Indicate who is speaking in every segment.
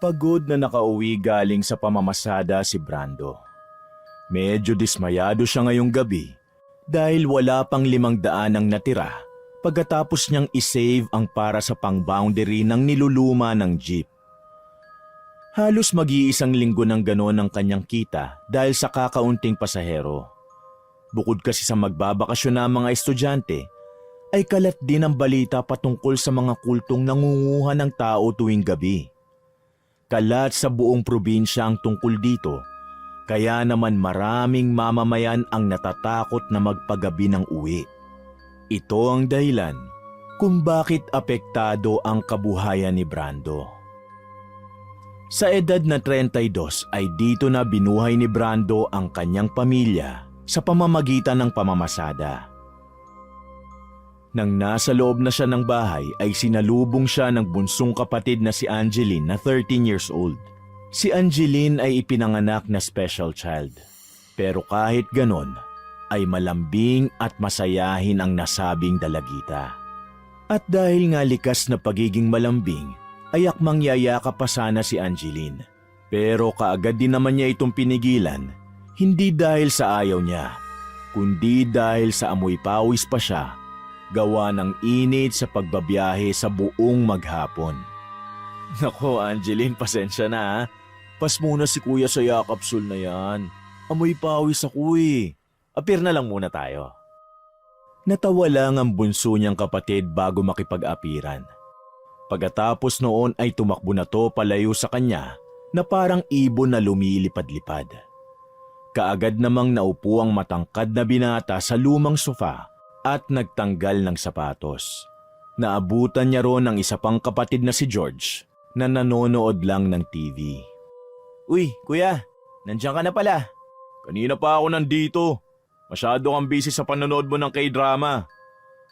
Speaker 1: Pagod na nakauwi galing sa pamamasada si Brando. Medyo dismayado siya ngayong gabi dahil wala pang 500 ang natira pagkatapos niyang isave ang para sa pang-boundary ng niluluma ng jeep. Halos mag-iisang linggo ng ganon ang kanyang kita dahil sa kakaunting pasahero. Bukod kasi sa magbabakasyon na mga estudyante, ay kalat din ang balita patungkol sa mga kultong nangunguha ng tao tuwing gabi. Kalat sa buong probinsya ang tungkol dito, kaya naman maraming mamamayan ang natatakot na magpagabi ng uwi. Ito ang dahilan kung bakit apektado ang kabuhayan ni Brando. Sa edad na 32 ay dito na binuhay ni Brando ang kanyang pamilya sa pamamagitan ng pamamasada. Nang nasa loob na siya ng bahay ay sinalubong siya ng bunsong kapatid na si Angeline na 13 years old. Si Angeline ay ipinanganak na special child. Pero kahit ganon, ay malambing at masayahin ang nasabing dalagita. At dahil nga likas na pagiging malambing, ay akmang yayakap pa sana si Angeline. Pero kaagad din naman niya itong pinigilan, hindi dahil sa ayaw niya, kundi dahil sa amoy pawis pa siya, gawa ng init sa pagbabiyahe sa buong maghapon. Nako Angeline, pasensya na ha. Pas muna si kuya sa yakapsul na yan. Amoy pawis ako eh. Apir na lang muna tayo. Natawa lang ang bunso niyang kapatid bago makipag-apiran. Pagkatapos noon ay tumakbo na to palayo sa kanya na parang ibon na lumilipad-lipad. Kaagad namang naupo ang matangkad na binata sa lumang sofa at nagtanggal ng sapatos. Naabutan niya ron ang isa pang kapatid na si George na nanonood lang ng TV. Uy, kuya, nandiyan ka na pala. Kanina pa ako nandito. Masyado kang busy sa panonood mo ng K-drama.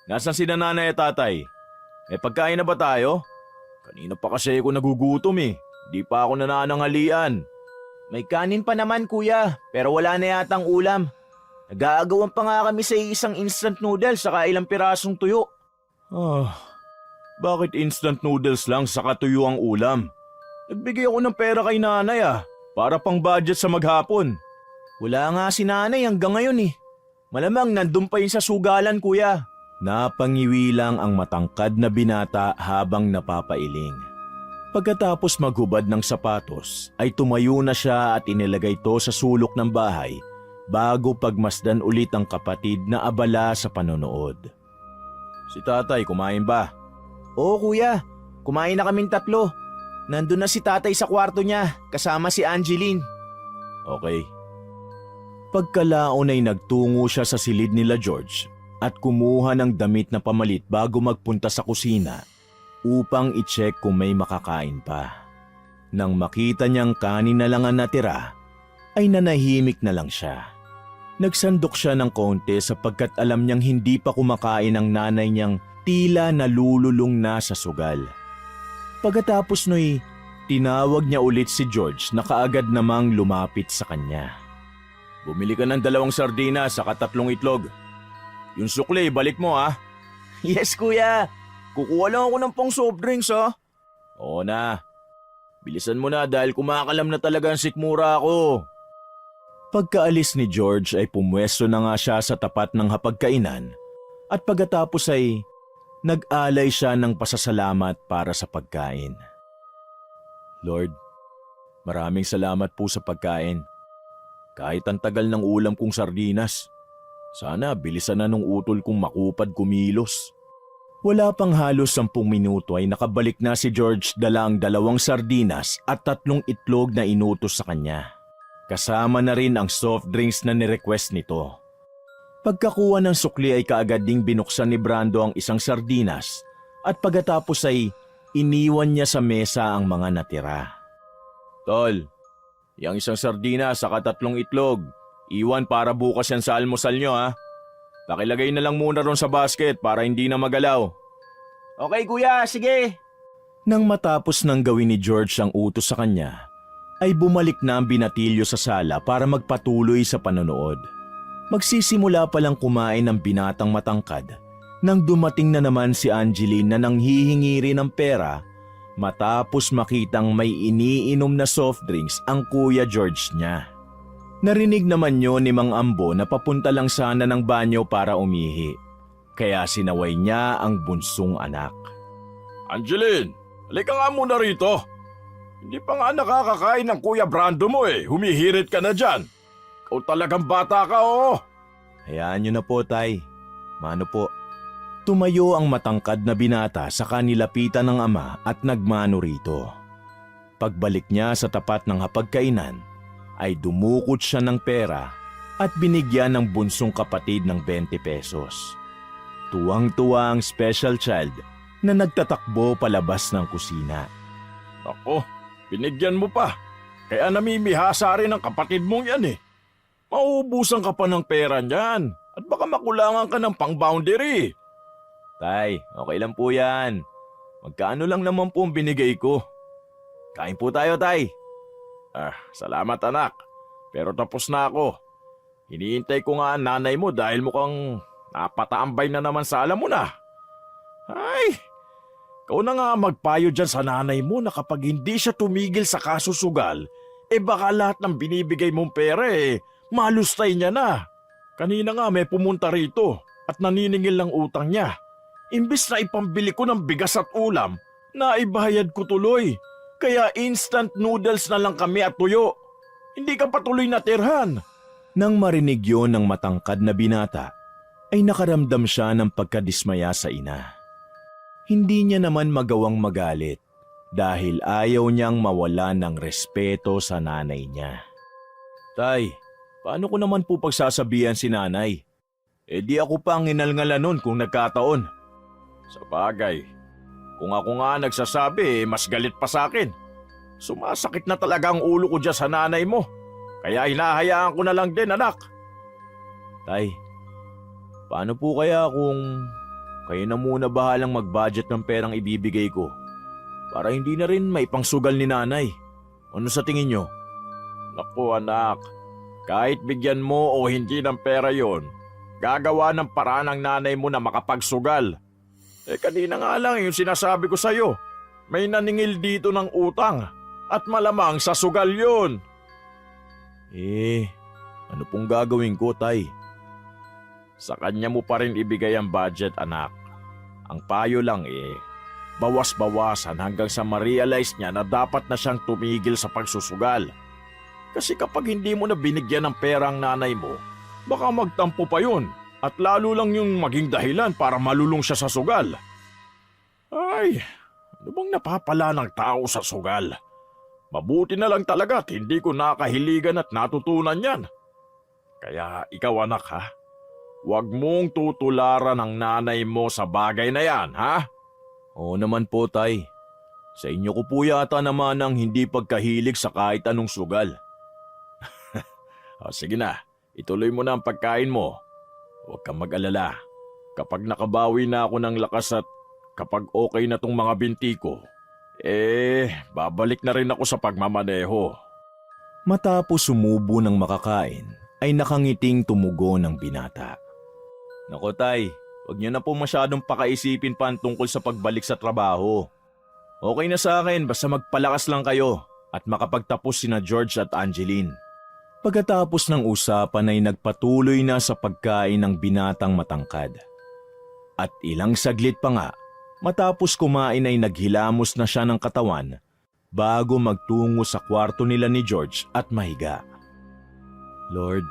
Speaker 1: Nasaan si nanay at tatay? May pagkain na ba tayo? Kanina pa kasi ako nagugutom eh. Di pa ako nanananghalian. May kanin pa naman kuya, pero wala na yatang ulam. Nag-aagawan pa nga kami sa isang instant noodles saka ilang pirasong tuyo. Bakit instant noodles lang saka tuyo ang ulam? Nagbigay ako ng pera kay nanay para pang budget sa maghapon. Wala nga si nanay hanggang ngayon eh. Malamang nandun pa yun sa sugalan kuya. Napangiwi lang ang matangkad na binata habang napapailing. Pagkatapos maghubad ng sapatos ay tumayo na siya at inilagay ito sa sulok ng bahay bago pagmasdan ulit ang kapatid na abala sa panonood. Si tatay kumain ba? Oo kuya, kumain na kaming tatlo. Nandun na si tatay sa kwarto niya kasama si Angeline. Okay. Pagkalaon ay nagtungo siya sa silid nila George at kumuha ng damit na pamalit bago magpunta sa kusina upang i-check kung may makakain pa. Nang makita niyang kanin na lang ang natira, ay nanahimik na lang siya. Nagsandok siya ng konti sapagkat alam niyang hindi pa kumakain ang nanay niyang tila nalululong na sa sugal. Pagkatapos no'y tinawag niya ulit si George na kaagad namang lumapit sa kanya. Bumili ka ng 2 sardinas saka 3 itlog. Yung sukli, balik mo ha. Yes kuya, kukuha lang ako ng pang soft drinks ha. Oo na, bilisan mo na dahil kumakalam na talaga ang sikmura ako. Pagkaalis ni George ay pumwesto na nga siya sa tapat ng hapagkainan at pagkatapos ay nag-alay siya ng pasasalamat para sa pagkain. Lord, maraming salamat po sa pagkain. Kahit ang tagal ng ulam kong sardinas, sana bilisan na nung utol kong makupad kumilos. Wala pang halos 10 minuto ay nakabalik na si George dala ang 2 sardinas at 3 itlog na inutos sa kanya. Kasama na rin ang soft drinks na nirequest nito. Pagkakuha ng sukli ay kaagad ding binuksan ni Brando ang isang sardinas at pagkatapos ay iniwan niya sa mesa ang mga natira. Tol, yang isang sardinas saka 3 itlog, iwan para bukas yan sa almusal nyo ha. Pakilagay na lang muna ron sa basket para hindi na magalaw. Okay kuya, sige. Nang matapos nang gawin ni George ang utos sa kanya, ay bumalik na ang binatilyo sa sala para magpatuloy sa panonood. Magsisimula pa lang kumain ng binatang matangkad nang dumating na naman si Angeline na nanghihingi rin ng pera matapos makitang may iniinom na soft drinks ang Kuya George niya. Narinig naman yun ni Mang Ambo na papunta lang sana ng banyo para umihi. Kaya sinaway niya ang bunsong anak.
Speaker 2: Angeline, halika nga muna rito. Hindi pa nga nakakakain ng Kuya Brando mo eh. Humihirit ka na dyan. Ikaw talagang bata ka, oo.
Speaker 1: Hayaan niyo na po, Tay. Mano po. Tumayo ang matangkad na binata sa kanilapitan ng ama at nagmano rito. Pagbalik niya sa tapat ng hapagkainan, ay dumukot siya ng pera at binigyan ng bunsong kapatid ng 20 pesos. Tuwang-tuwa ang special child na nagtatakbo palabas ng kusina.
Speaker 2: Ako, binigyan mo pa. Kaya namimihasa rin ang kapatid mong yan eh. Mauubusan ka pa ng pera niyan at baka makulangan ka ng pang-boundary.
Speaker 1: Tay, okay lang po yan. Magkano lang naman po ang binigay ko. Kain po tayo, Tay.
Speaker 2: Salamat anak. Pero tapos na ako. Hinihintay ko nga ang nanay mo dahil mukhang napataambay na naman sa alam mo na. Ay, ikaw na nga magpayo dyan sa nanay mo na kapag hindi siya tumigil sa kasusugal, baka lahat ng binibigay mong pera malustay niya na. Kanina nga may pumunta rito at naniningil ng utang niya. Imbis na ipambili ko ng bigas at ulam, naibayad ko tuloy. Kaya instant noodles na lang kami at tuyo. Hindi ka patuloy natirhan.
Speaker 1: Nang marinig yon ng matangkad na binata, ay nakaramdam siya ng pagkadismaya sa ina. Hindi niya naman magawang magalit dahil ayaw niyang mawala ng respeto sa nanay niya. Tay, paano ko naman po pagsasabihan si nanay? Di ako pa ang inalngala nun kung nagkataon.
Speaker 2: Sa bagay, kung ako nga nagsasabi, mas galit pa sa akin. Sumasakit na talaga ang ulo ko dyan sa nanay mo. Kaya hinahayaan ko na lang din, anak.
Speaker 1: Tay, paano po kaya kung kayo na muna bahalang mag-budget ng perang ibibigay ko? Para hindi na rin may pangsugal ni nanay. Ano sa tingin nyo?
Speaker 2: Naku anak, kahit bigyan mo o hindi ng pera yon, gagawa ng paraan ng nanay mo na makapagsugal. Kanina nga lang yung sinasabi ko sa'yo. May naningil dito ng utang at malamang sa sugal yun.
Speaker 1: Ano pong gagawin ko, Tay?
Speaker 2: Sa kanya mo pa rin ibigay ang budget, anak. Ang payo lang bawas-bawasan hanggang sa ma-realize niya na dapat na siyang tumigil sa pagsusugal. Kasi kapag hindi mo na binigyan ng pera ang nanay mo, baka magtampo pa yun. At lalo lang yung maging dahilan para malulong siya sa sugal. Ay, ano bang napapala ng tao sa sugal? Mabuti na lang talaga at hindi ko nakahiligan at natutunan yan. Kaya ikaw anak ha, huwag mong tutularan ang nanay mo sa bagay na yan ha?
Speaker 1: Oo naman po, Tay. Sa inyo ko po yata naman ang hindi pagkahilig sa kahit anong sugal.
Speaker 2: Sige na, ituloy mo na ang pagkain mo. Huwag kang mag-alala. Kapag nakabawi na ako ng lakas at kapag okay na tong mga binti ko, babalik na rin ako sa pagmamaneho.
Speaker 1: Matapos sumubo ng makakain, ay nakangiting tumugo ng binata. Nako Tay, huwag niyo na po masyadong pakaisipin pa ang tungkol sa pagbalik sa trabaho. Okay na sa akin basta magpalakas lang kayo at makapagtapos sina George at Angeline. Pagkatapos ng usapan ay nagpatuloy na sa pagkain ng binatang matangkad. At ilang saglit pa nga, matapos kumain ay naghilamos na siya ng katawan bago magtungo sa kwarto nila ni George at mahiga. Lord,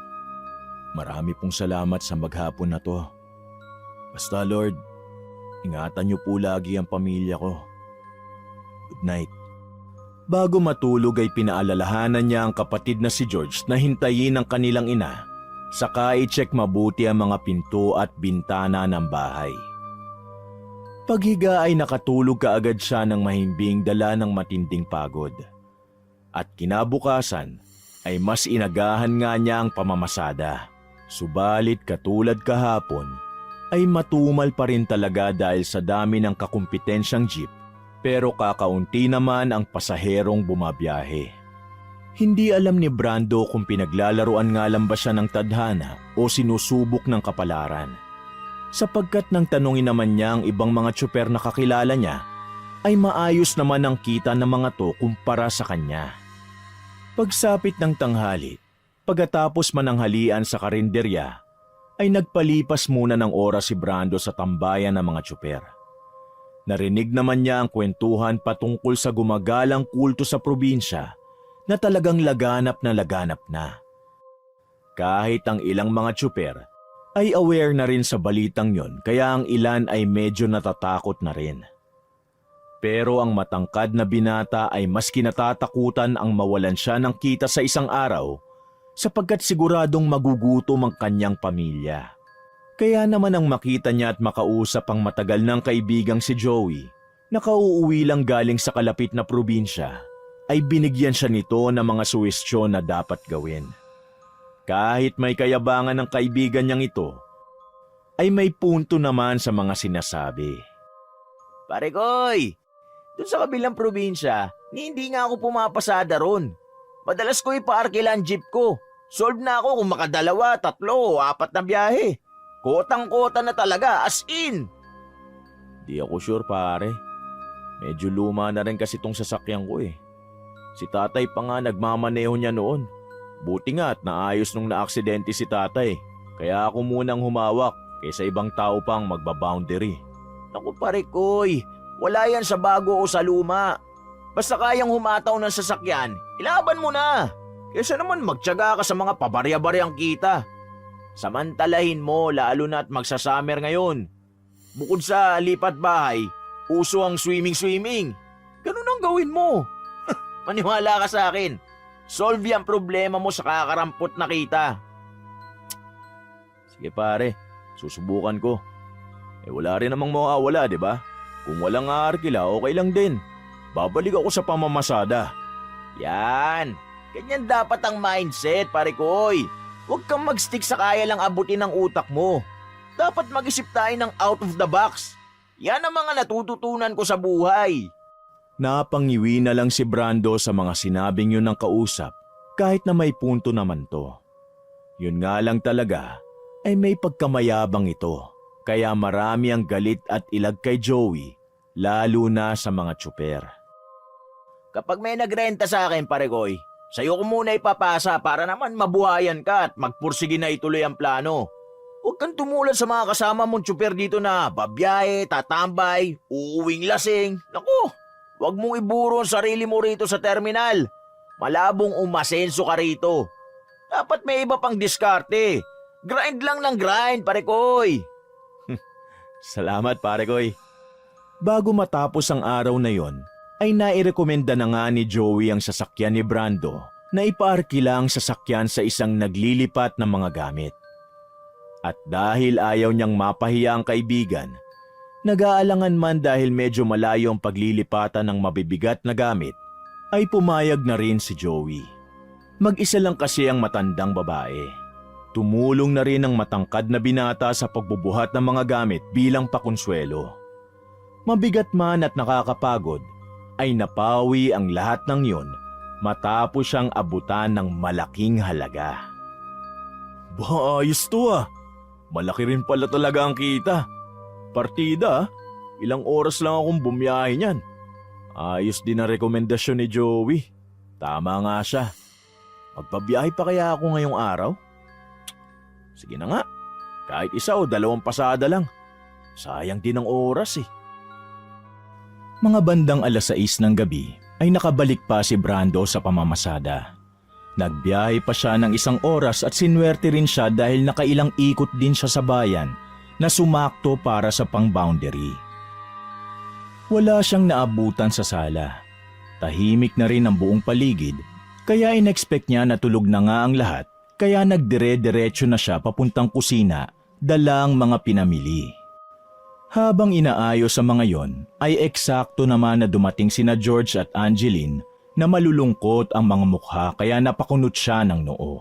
Speaker 1: marami pong salamat sa maghapon na to. Basta Lord, ingatan niyo po lagi ang pamilya ko. Good night. Bago matulog ay pinaalalahanan niya ang kapatid na si George na hintayin ang kanilang ina, saka i-check mabuti ang mga pinto at bintana ng bahay. Paghiga ay nakatulog kaagad siya ng mahimbing dala ng matinding pagod. At kinabukasan ay mas inagahan nga niya ang pamamasada. Subalit katulad kahapon ay matumal pa rin talaga dahil sa dami ng kakumpetensyang jeep. Pero kakaunti naman ang pasaherong bumabiyahe. Hindi alam ni Brando kung pinaglalaruan nga lang ba siya ng tadhana o sinusubok ng kapalaran. Sapagkat nang tanungin naman niya ang ibang mga tsuper na kakilala niya, ay maayos naman ang kita ng mga to kumpara sa kanya. Pagsapit ng tanghali, pagkatapos mananghalian sa karinderya, ay nagpalipas muna ng oras si Brando sa tambayan ng mga tsuper. Narinig naman niya ang kwentuhan patungkol sa gumagalang kulto sa probinsya na talagang laganap na. Kahit ang ilang mga tsuper ay aware na rin sa balitang yon, kaya ang ilan ay medyo natatakot na rin. Pero ang matangkad na binata ay mas kinatatakutan ang mawalan siya ng kita sa isang araw sapagkat siguradong magugutom ang kanyang pamilya. Kaya naman ang makita niya at makausap ang matagal ng kaibigang si Joey na kauuwi lang galing sa kalapit na probinsya, ay binigyan siya nito ng mga suwestyon na dapat gawin. Kahit may kayabangan ng kaibigan niyang ito, ay may punto naman sa mga sinasabi.
Speaker 2: Pare Koy, dun sa kabilang probinsya, hindi nga ako pumapasada ron. Madalas ko ipaarkila ang jeep ko. Solve na ako kung makadalawa, 3 o 4 na biyahe. Kotang-kota na talaga, as in.
Speaker 1: Di ako sure pare. Medyo luma na rin kasi tong sasakyan ko eh. Si tatay pa nga nagmamaneho niya noon. Buti nga at naayos nung naaksidente si tatay. Kaya ako munang humawak kaysa ibang tao pang magbaboundary.
Speaker 2: Naku pare Koy, wala yan sa bago o sa luma. Basta kayang humataw ng sasakyan, ilaban mo na. Kaysa naman magtiyaga ka sa mga pabarya-baryang kita. Samantalahin mo lalo na at magsasummer ngayon. Bukod sa lipat bahay, uso ang swimming. Ganun ang gawin mo. Maniwala ka sa akin. Solve yung problema mo sa kakarampot na kita.
Speaker 1: Sige pare, susubukan ko. Wala rin namang mawawala, di ba? Kung walang aarkila, okay lang din. Babalik ako sa pamamasada.
Speaker 2: Yan. Ganyan dapat ang mindset, pare Koy. Huwag kang mag-stick sa kaya lang abutin ng utak mo. Dapat mag-isip tayo ng out of the box. Yan ang mga natututunan ko sa buhay.
Speaker 1: Napangiwi na lang si Brando sa mga sinabing yun ng kausap, kahit na may punto naman to. Yun nga lang talaga, ay may pagkamayabang ito. Kaya marami ang galit at ilag kay Joey, lalo na sa mga tsuper.
Speaker 2: Kapag may nagrenta sa akin, pare Koy, sa'yo ko muna ipapasa para naman mabuhayan ka at magpursige na ituloy ang plano. Huwag kang tumulad sa mga kasama mong tsuper dito na babiyahe, tatambay, uuwing lasing. Naku, huwag mong iburo ang sarili mo rito sa terminal. Malabong umasenso ka rito. Dapat may iba pang diskarte. Grind lang ng grind, pare Koy.
Speaker 1: Salamat pare Koy. Bago matapos ang araw na yon, ay nairekomenda na nga ni Joey ang sasakyan ni Brando na ipaarkila ang sasakyan sa isang naglilipat ng mga gamit. At dahil ayaw niyang mapahiya ang kaibigan, nag-aalangan man dahil medyo malayo ang paglilipatan ng mabibigat na gamit, ay pumayag na rin si Joey. Mag-isa lang kasi ang matandang babae. Tumulong na rin ang matangkad na binata sa pagbubuhat ng mga gamit bilang pakonsuelo. Mabigat man at nakakapagod, ay napawi ang lahat ng yon matapos siyang abutan ng malaking halaga. Ba, ayos to ah. Malaki rin pala talaga ang kita. Partida, ilang oras lang akong bumiyahe niyan. Ayos din ang rekomendasyon ni Joey. Tama nga siya. Magbabiyahe pa kaya ako ngayong araw? Sige na nga, kahit 1 o 2 pasada lang. Sayang din ang oras eh. Mga bandang 6:00 ng gabi ay nakabalik pa si Brando sa pamamasada. Nagbiyahe pa siya ng 1 oras at sinwerte rin siya dahil nakailang ikot din siya sa bayan na sumakto para sa pang-boundary. Wala siyang naabutan sa sala. Tahimik na rin ang buong paligid, kaya in-expect niya na tulog na nga ang lahat, kaya nagdire-diretso na siya papuntang kusina, dala ang mga pinamili. Habang inaayos ang mga yon, ay eksakto naman na dumating sina George at Angeline na malulungkot ang mga mukha kaya napakunot siya ng noo.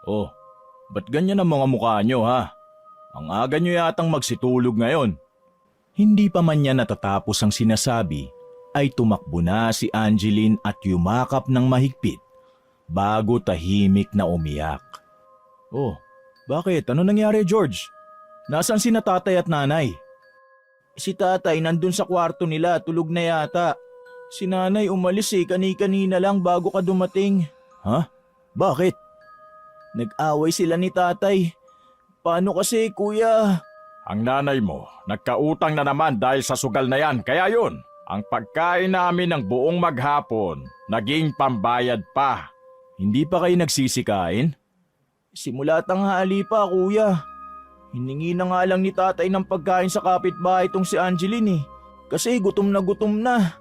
Speaker 1: Oh, ba't ganyan ang mga mukha nyo ha? Ang aga nyo yatang magsitulog ngayon. Hindi pa man niya natatapos ang sinasabi, ay tumakbo na si Angeline at yumakap ng mahigpit bago tahimik na umiyak. Oh, bakit? Ano nangyari George? Nasaan sina tatay at nanay? Si tatay nandun sa kwarto nila, tulog na yata. Si nanay umalis kani-kanina lang bago ka dumating. Ha? Bakit? Nag-away sila ni tatay. Paano kasi, kuya?
Speaker 2: Ang nanay mo, nagkautang na naman dahil sa sugal na yan. Kaya yun, ang pagkain namin ng buong maghapon, naging pambayad pa.
Speaker 1: Hindi pa kayo nagsisikain? Simula tanghali pa, kuya. Hiningi na nga lang ni tatay ng pagkain sa kapitbahay tong si Angeline eh. Kasi gutom na.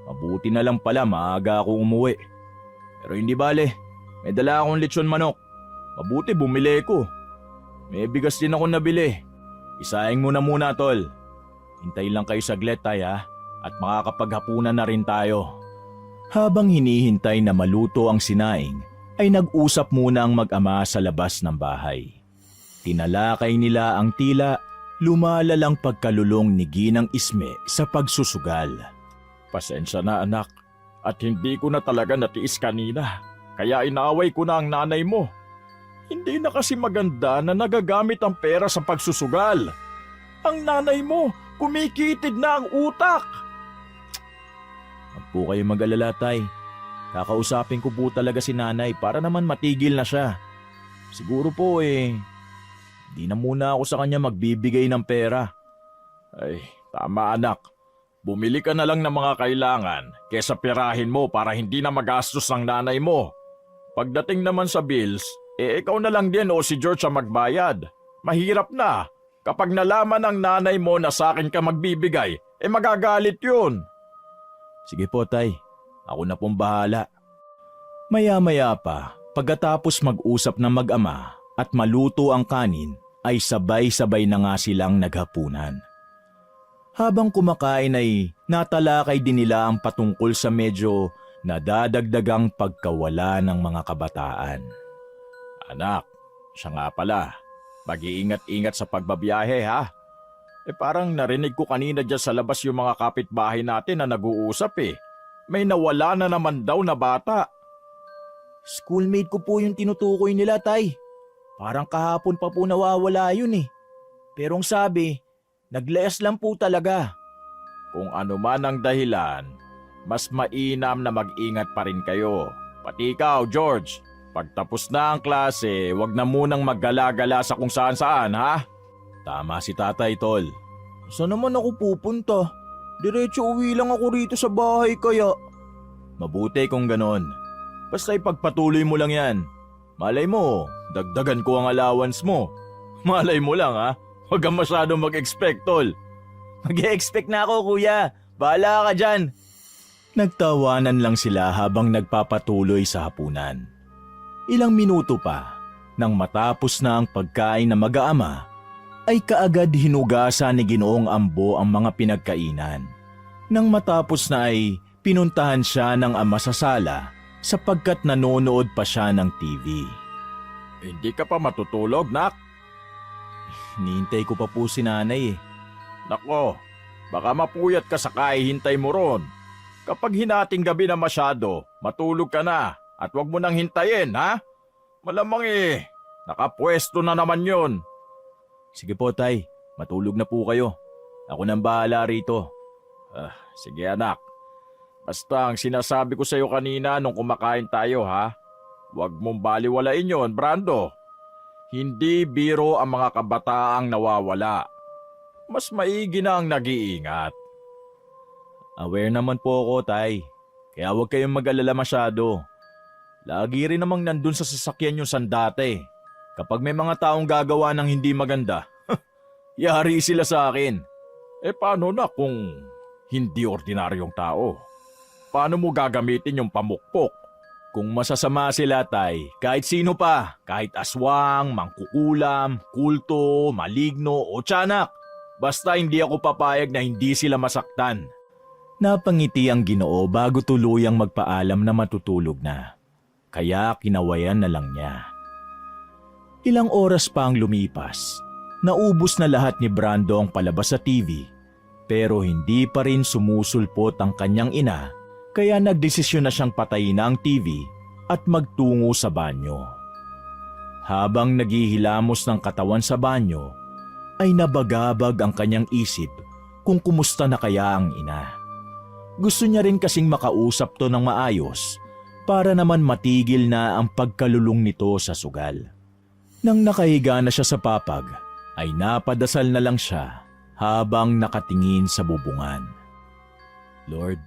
Speaker 1: Mabuti na lang pala maaga ako umuwi. Pero hindi bale, may dala akong lechon manok. Mabuti bumili ko. May bigas din ako nabili. Isaing mo na muna tol. Hintay lang kayo saglit tay ha. At makakapaghapunan na rin tayo. Habang hinihintay na maluto ang sinaing, ay nag-usap muna ang mag-ama sa labas ng bahay. Tinalakay nila ang tila lumalalang pagkalulong ni Ginang Isme sa pagsusugal.
Speaker 2: Pasensya na anak, at hindi ko na talaga natiis kanina. Kaya inaaway ko na ang nanay mo. Hindi na kasi maganda na nagagamit ang pera sa pagsusugal. Ang nanay mo, kumikitid na ang utak.
Speaker 1: Huwag po kayo mag-alala tay. Kakausapin ko po talaga si nanay para naman matigil na siya. Siguro po di na muna ako sa kanya magbibigay ng pera.
Speaker 2: Ay, tama anak. Bumili ka na lang ng mga kailangan kesa pirahin mo para hindi na magastos ang nanay mo. Pagdating naman sa bills, ikaw na lang din o si George ang magbayad. Mahirap na. Kapag nalaman ng nanay mo na sa akin ka magbibigay, magagalit yun.
Speaker 1: Sige po tay, ako na pong bahala. Maya-maya pa, pagkatapos mag-usap ng mag-ama at maluto ang kanin, ay sabay-sabay na nga silang naghapunan. Habang kumakain ay natalakay din nila ang patungkol sa medyo nadadagdagang pagkawala ng mga kabataan.
Speaker 2: Anak, siya nga pala, mag-iingat-ingat sa pagbabiyahe ha. Parang narinig ko kanina dyan sa labas yung mga kapitbahay natin na nag-uusap May nawala na naman daw na bata.
Speaker 1: Schoolmate ko po yung tinutukoy nila tay. Parang kahapon pa po nawawala yun eh. Pero ang sabi, naglayas lang po talaga.
Speaker 2: Kung ano man ang dahilan, mas mainam na mag-ingat pa rin kayo. Pati ikaw, George. Pagtapos na ang klase, wag na munang maggala-gala sa kung saan-saan, ha?
Speaker 1: Tama si tatay, tol. Saan naman ako pupunta? Diretso uwi lang ako rito sa bahay kaya. Mabuti kung ganon. Basta ipagpatuloy mo lang yan. Malay mo, dagdagan ko ang allowance mo. Malay mo lang ha. Huwag kang masyadong mag-expect, tol. Mag-expect na ako, kuya. Bahala ka dyan. Nagtawanan lang sila habang nagpapatuloy sa hapunan. Ilang minuto pa, nang matapos na ang pagkain na mag-aama, ay kaagad hinugasan ni Ginoong Ambo ang mga pinagkainan. Nang matapos na ay pinuntahan siya ng ama sa sala sapagkat nanonood pa siya ng TV.
Speaker 2: Hindi ka pa matutulog, nak?
Speaker 1: Hinihintay ko pa po si nanay.
Speaker 2: Nako, baka mapuyat ka sa kahihintay mo ron. Kapag hinating gabi na masyado, matulog ka na at wag mo nang hintayin, ha? Malamang nakapwesto na naman yon.
Speaker 1: Sige po tay, matulog na po kayo. Ako nang bahala rito.
Speaker 2: Sige anak. Basta ang sinasabi ko sa iyo kanina nung kumakain tayo ha. Huwag mong baliwalain yon, Brando. Hindi biro ang mga kabataang nawawala. Mas maigi na ang nag-iingat.
Speaker 1: Aware naman po ako tay. Kaya huwag kayong mag-alala masyado. Lagi rin namang nandun sa sasakyan yung sandate. Kapag may mga taong gagawa ng hindi maganda, yari sila sa akin.
Speaker 2: Paano na kung hindi ordinaryong tao? Paano mo gagamitin yung pamukpok?
Speaker 1: Kung masasama sila tay, kahit sino pa, kahit aswang, mangkukulam, kulto, maligno o tiyanak, basta hindi ako papayag na hindi sila masaktan. Napangiti ang Ginoo bago tuluyang magpaalam na matutulog na. Kaya kinawayan na lang niya. Ilang oras pa ang lumipas. Naubos na lahat ni Brando ang palabas sa TV. Pero hindi pa rin sumusulpot ang kanyang ina. Kaya nagdesisyon na siyang patayin ang TV at magtungo sa banyo. Habang naghihilamos ng katawan sa banyo, ay nabagabag ang kanyang isip kung kumusta na kaya ang ina. Gusto niya rin kasing makausap to ng maayos para naman matigil na ang pagkalulong nito sa sugal. Nang nakahiga na siya sa papag, ay napadasal na lang siya habang nakatingin sa bubungan. Lord,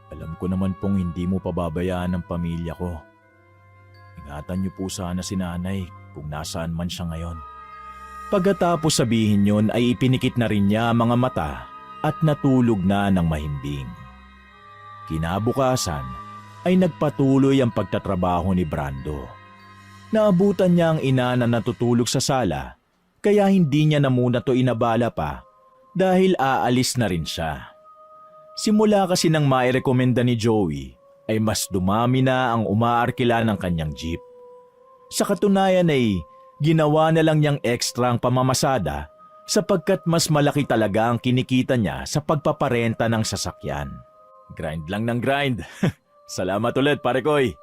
Speaker 1: alam ko naman pong hindi mo pababayaan ang pamilya ko. Ingatan niyo po sana si nanay kung nasaan man siya ngayon. Pagkatapos sabihin yon ay ipinikit na rin niya ang mga mata at natulog na ng mahimbing. Kinabukasan ay nagpatuloy ang pagtatrabaho ni Brando. Naabutan niya ang ina na natutulog sa sala kaya hindi niya na muna to inabala pa dahil aalis na rin siya. Simula kasi nang mairekomenda ni Joey ay mas dumami na ang umaarkila ng kanyang jeep. Sa katunayan ay ginawa na lang niyang ekstra ang pamamasada sapagkat mas malaki talaga ang kinikita niya sa pagpaparenta ng sasakyan. Grind lang ng grind. Salamat ulit, pare Koy.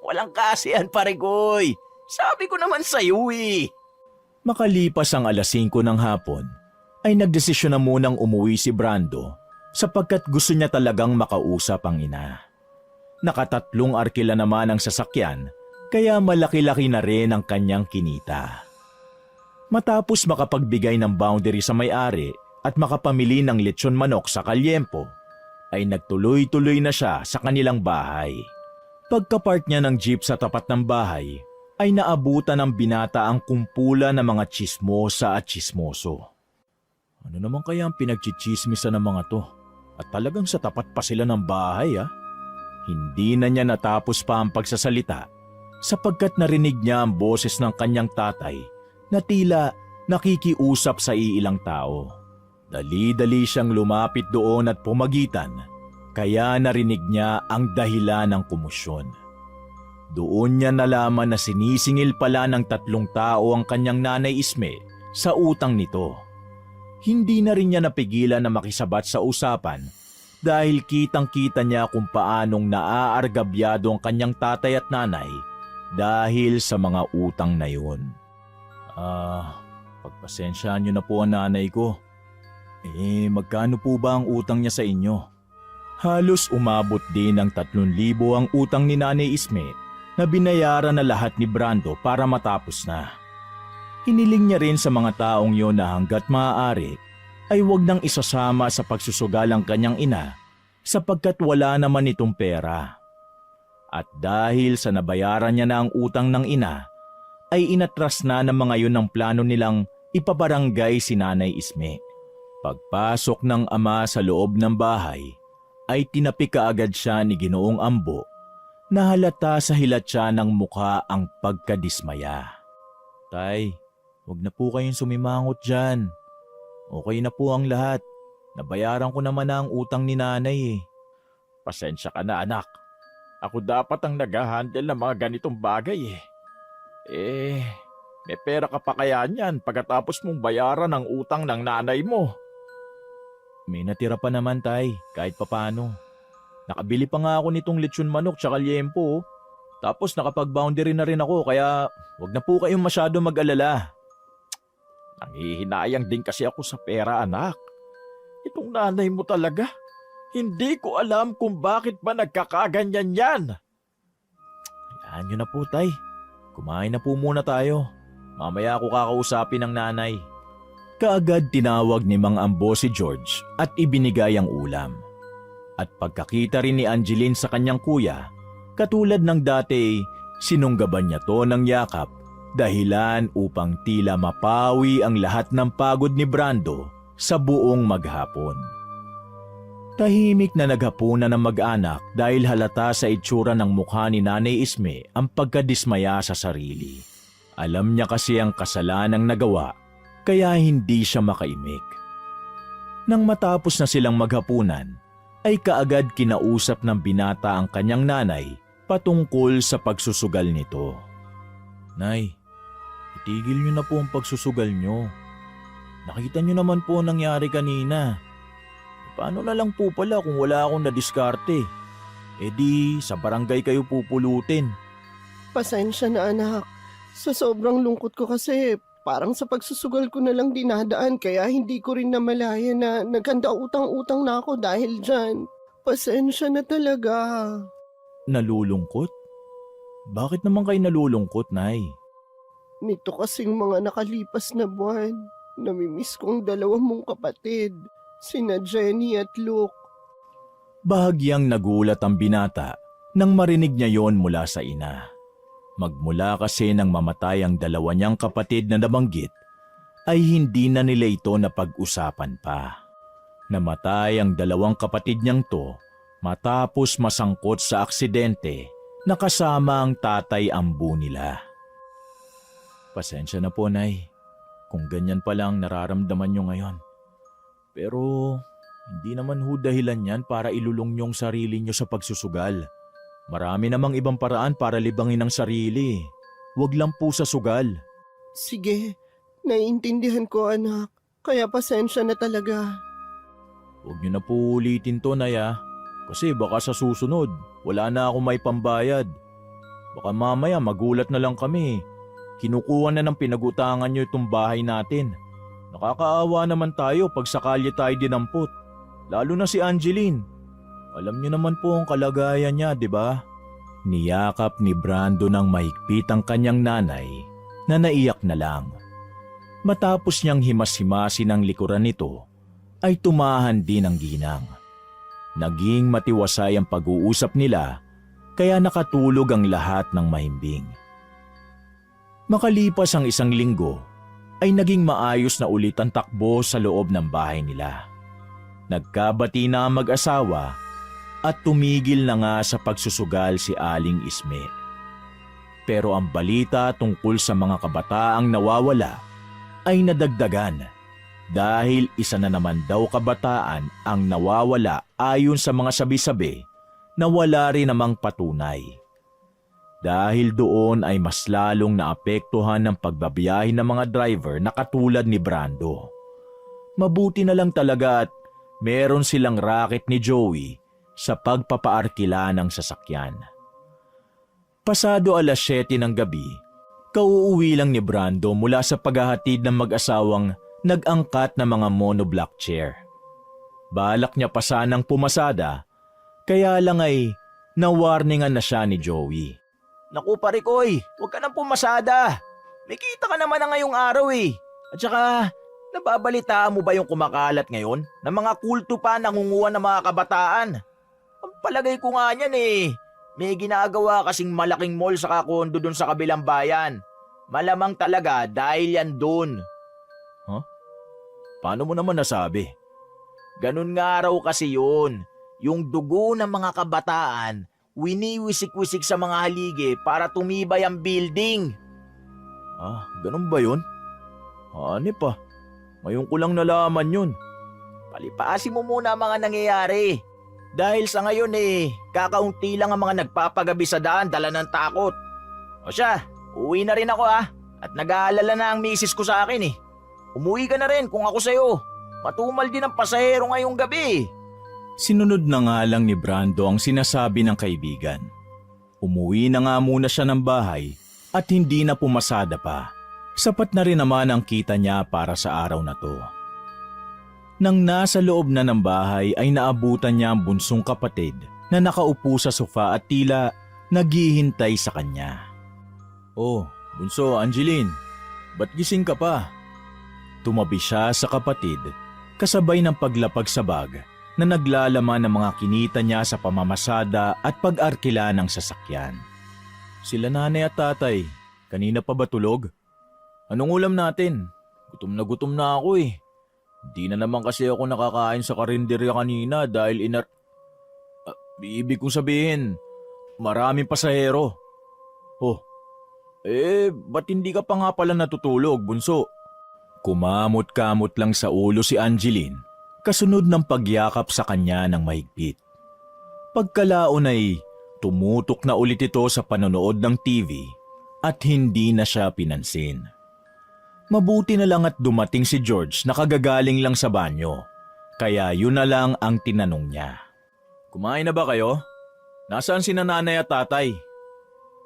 Speaker 1: Walang kasihan, pare Koy. Sabi ko naman sa'yo eh. Makalipas ang alas 5 ng hapon, ay nagdesisyon na munang umuwi si Brando sapagkat gusto niya talagang makausap ang ina. Nakatatlong arkila naman ang sasakyan kaya malaki-laki na rin ang kanyang kinita. Matapos makapagbigay ng boundary sa may-ari at makapamili ng lechon manok sa Kalyempo, ay nagtuloy-tuloy na siya sa kanilang bahay. Pagkapark niya ng jeep sa tapat ng bahay, ay naabutan ng binata ang kumpulan ng mga tsismosa at tsismoso. Ano naman kaya ang pinagchichismisan ng mga to? At talagang sa tapat pa sila ng bahay Hindi na niya natapos pa ang pagsasalita sapagkat narinig niya ang boses ng kanyang tatay na tila nakikiusap sa iilang tao. Dali-dali siyang lumapit doon at pumagitan kaya narinig niya ang dahilan ng komosyon. Doon niya nalaman na sinisingil pala ng 3 tao ang kanyang nanay Isme sa utang nito. Hindi na rin niya napigilan na makisabat sa usapan dahil kitang-kita niya kung paanong naaargabyado ang kanyang tatay at nanay dahil sa mga utang na yun. Pagpasensyaan niyo na po ang nanay ko. Magkano po ba ang utang niya sa inyo? Halos umabot din ng 3,000 ang utang ni Nanay Isme na binayaran na lahat ni Brando para matapos na. Hiniling niya rin sa mga taong yon na hanggat maaari ay huwag nang isasama sa pagsusugal ang kanyang ina sapagkat wala naman itong pera. At dahil sa nabayaran niya na ang utang ng ina, ay inatras na ng mga yun ang plano nilang ipabarangay si Nanay Isme. Pagpasok ng ama sa loob ng bahay, ay tinapi kaagad siya ni Ginoong Ambo na halata sa hilat siya ng mukha ang pagkadismaya. Tay, huwag na po kayong sumimangot dyan. Okay na po ang lahat. Nabayaran ko naman na ang utang ni nanay
Speaker 2: Pasensya ka na anak. Ako dapat ang nag-handle ng mga ganitong bagay may pera ka pa kaya niyan pagkatapos mong bayaran ang utang ng nanay mo?
Speaker 1: May natira pa naman tay, kahit papano. Nakabili pa nga ako nitong lechon manok tsaka liempo. Tapos nakapag-boundary na rin ako kaya wag na po kayong masyado mag-alala.
Speaker 2: Nangihinayang din kasi ako sa pera anak. Itong nanay mo talaga. Hindi ko alam kung bakit ba nagkakaganyan yan.
Speaker 1: Hayaan nyo na po tay. Kumain na po muna tayo. Mamaya ako kakausapin ng nanay. Kaagad tinawag ni Mang Ambo si George at ibinigay ang ulam. At pagkakita rin ni Angeline sa kanyang kuya, katulad ng dati, sinunggaban niya to ng yakap dahilan upang tila mapawi ang lahat ng pagod ni Brando sa buong maghapon. Tahimik na naghapunan ng mag-anak dahil halata sa itsura ng mukha ni Nanay Isme ang pagkadismaya sa sarili. Alam niya kasi ang kasalanang nagawa kaya hindi siya makaimik. Nang matapos na silang maghapunan, ay kaagad kinausap ng binata ang kanyang nanay patungkol sa pagsusugal nito. Nay, itigil niyo na po ang pagsusugal niyo. Nakita niyo naman po ang nangyari kanina. Paano na lang po pala kung wala akong nadiskarte? Di sa barangay kayo pupulutin.
Speaker 3: Pasensya na anak. Sa sobrang lungkot ko kasi Parang sa pagsusugal ko na lang dinadaan kaya hindi ko rin namalaya na naghanda utang-utang na ako dahil dyan. Pasensya na talaga.
Speaker 1: Nalulungkot? Bakit naman kayo nalulungkot, Nay?
Speaker 3: Nito kasing mga nakalipas na buwan, namimiss kong dalawa mong kapatid, sina Jenny at Luke.
Speaker 1: Bahagyang nagulat ang binata nang marinig niya yon mula sa ina. Magmula kasi nang mamatay ang dalawa niyang kapatid na nabanggit, ay hindi na nila ito napag-usapan pa. Namatay ang dalawang kapatid niyang to matapos masangkot sa aksidente na kasama ang tatay ambu nila. Pasensya na po, Nay, kung ganyan pa lang nararamdaman niyo ngayon. Pero hindi naman ho dahilan yan para ilulong niyong sarili niyo sa pagsusugal. Marami namang ibang paraan para libangin ang sarili. Huwag lang po sa sugal.
Speaker 3: Sige, naiintindihan ko anak, kaya pasensya na talaga.
Speaker 1: Huwag niyo na po ulitin to, Nay, ah. Kasi baka sa susunod, wala na akong may pambayad. Baka mamaya magulat na lang kami. Kinukuha na ng pinag-utangan niyo itong bahay natin. Nakakaawa naman tayo pag sakali tayo dinampot. Lalo na si Angeline. Alam niyo naman po ang kalagayan niya, di ba? Niyakap ni Brando ng mahigpit ang kanyang nanay na naiyak na lang. Matapos niyang himas-himasin ang likuran nito, ay tumahan din ang ginang. Naging matiwasay ang pag-uusap nila, kaya nakatulog ang lahat ng mahimbing. Makalipas ang 1 linggo, ay naging maayos na ulit ang takbo sa loob ng bahay nila. Nagkabati na ang mag-asawa at tumigil na nga sa pagsusugal si Aling Isme. Pero ang balita tungkol sa mga kabataang nawawala ay nadagdagan dahil isa na naman daw kabataan ang nawawala ayon sa mga sabi-sabi na wala rin namang patunay. Dahil doon ay mas lalong naapektuhan ng pagbabiyahe ng mga driver na katulad ni Brando. Mabuti na lang talaga at meron silang racket ni Joey sa pagpapaarkila ng sasakyan. Pasado 7:00 ng gabi, kauuwi lang ni Brando mula sa paghahatid ng mag-asawang nag-angkat na mga monoblock chair. Balak niya pa sanang pumasada, kaya lang ay nawarningan na siya ni Joey.
Speaker 2: Naku pare koy, huwag ka nang pumasada. May kita ka naman na ngayong araw eh. At saka, nababalitaan mo ba yung kumakalat ngayon na mga kulto pa nangunguha ng mga kabataan? Ang palagay ko nga niyan eh, may ginagawa kasing malaking mall sa kakondo dun sa kabilang bayan. Malamang talaga dahil yan dun.
Speaker 1: Paano mo naman nasabi?
Speaker 2: Ganun nga raw kasi yun. Yung dugo ng mga kabataan, winiwisik-wisik sa mga haligi para tumibay ang building.
Speaker 1: Ganun ba yun? Hanip pa. Ngayon ko lang nalaman yun.
Speaker 2: Palipasin mo muna ang mga nangyayari. Dahil sa ngayon kakaunti lang ang mga nagpapagabi sa daan dala ng takot. O siya, uwi na rin ako at nag-aalala na ang misis ko sa akin eh. Umuwi ka na rin kung ako sa'yo. Matumal din ang pasahero ngayong gabi.
Speaker 1: Sinunod na nga lang ni Brando ang sinasabi ng kaibigan. Umuwi na nga muna siya ng bahay at hindi na pumasada pa. Sapat na rin naman ang kita niya para sa araw na to. Nang nasa loob na ng bahay ay naabutan niya ang bunsong kapatid na nakaupo sa sofa at tila naghihintay sa kanya. Oh, bunso, Angeline, ba't gising ka pa? Tumabi siya sa kapatid kasabay ng paglapag sa bag na naglalaman ng mga kinita niya sa pamamasada at pag-arkila ng sasakyan. Sila nanay at tatay, kanina pa ba tulog? Anong ulam natin? Gutom na ako eh. Di na naman kasi ako nakakain sa karinderya kanina dahil ibig kong sabihin, maraming pasahero. Ba't hindi ka pa nga pala natutulog, bunso? Kumamot-kamot lang sa ulo si Angeline, kasunod ng pagyakap sa kanya ng mahigpit. Pagkalaon ay tumutok na ulit ito sa panonood ng TV at hindi na siya pinansin. Mabuti na lang at dumating si George na kagagaling lang sa banyo, kaya yun na lang ang tinanong niya. Kumain na ba kayo? Nasaan si nanay at tatay?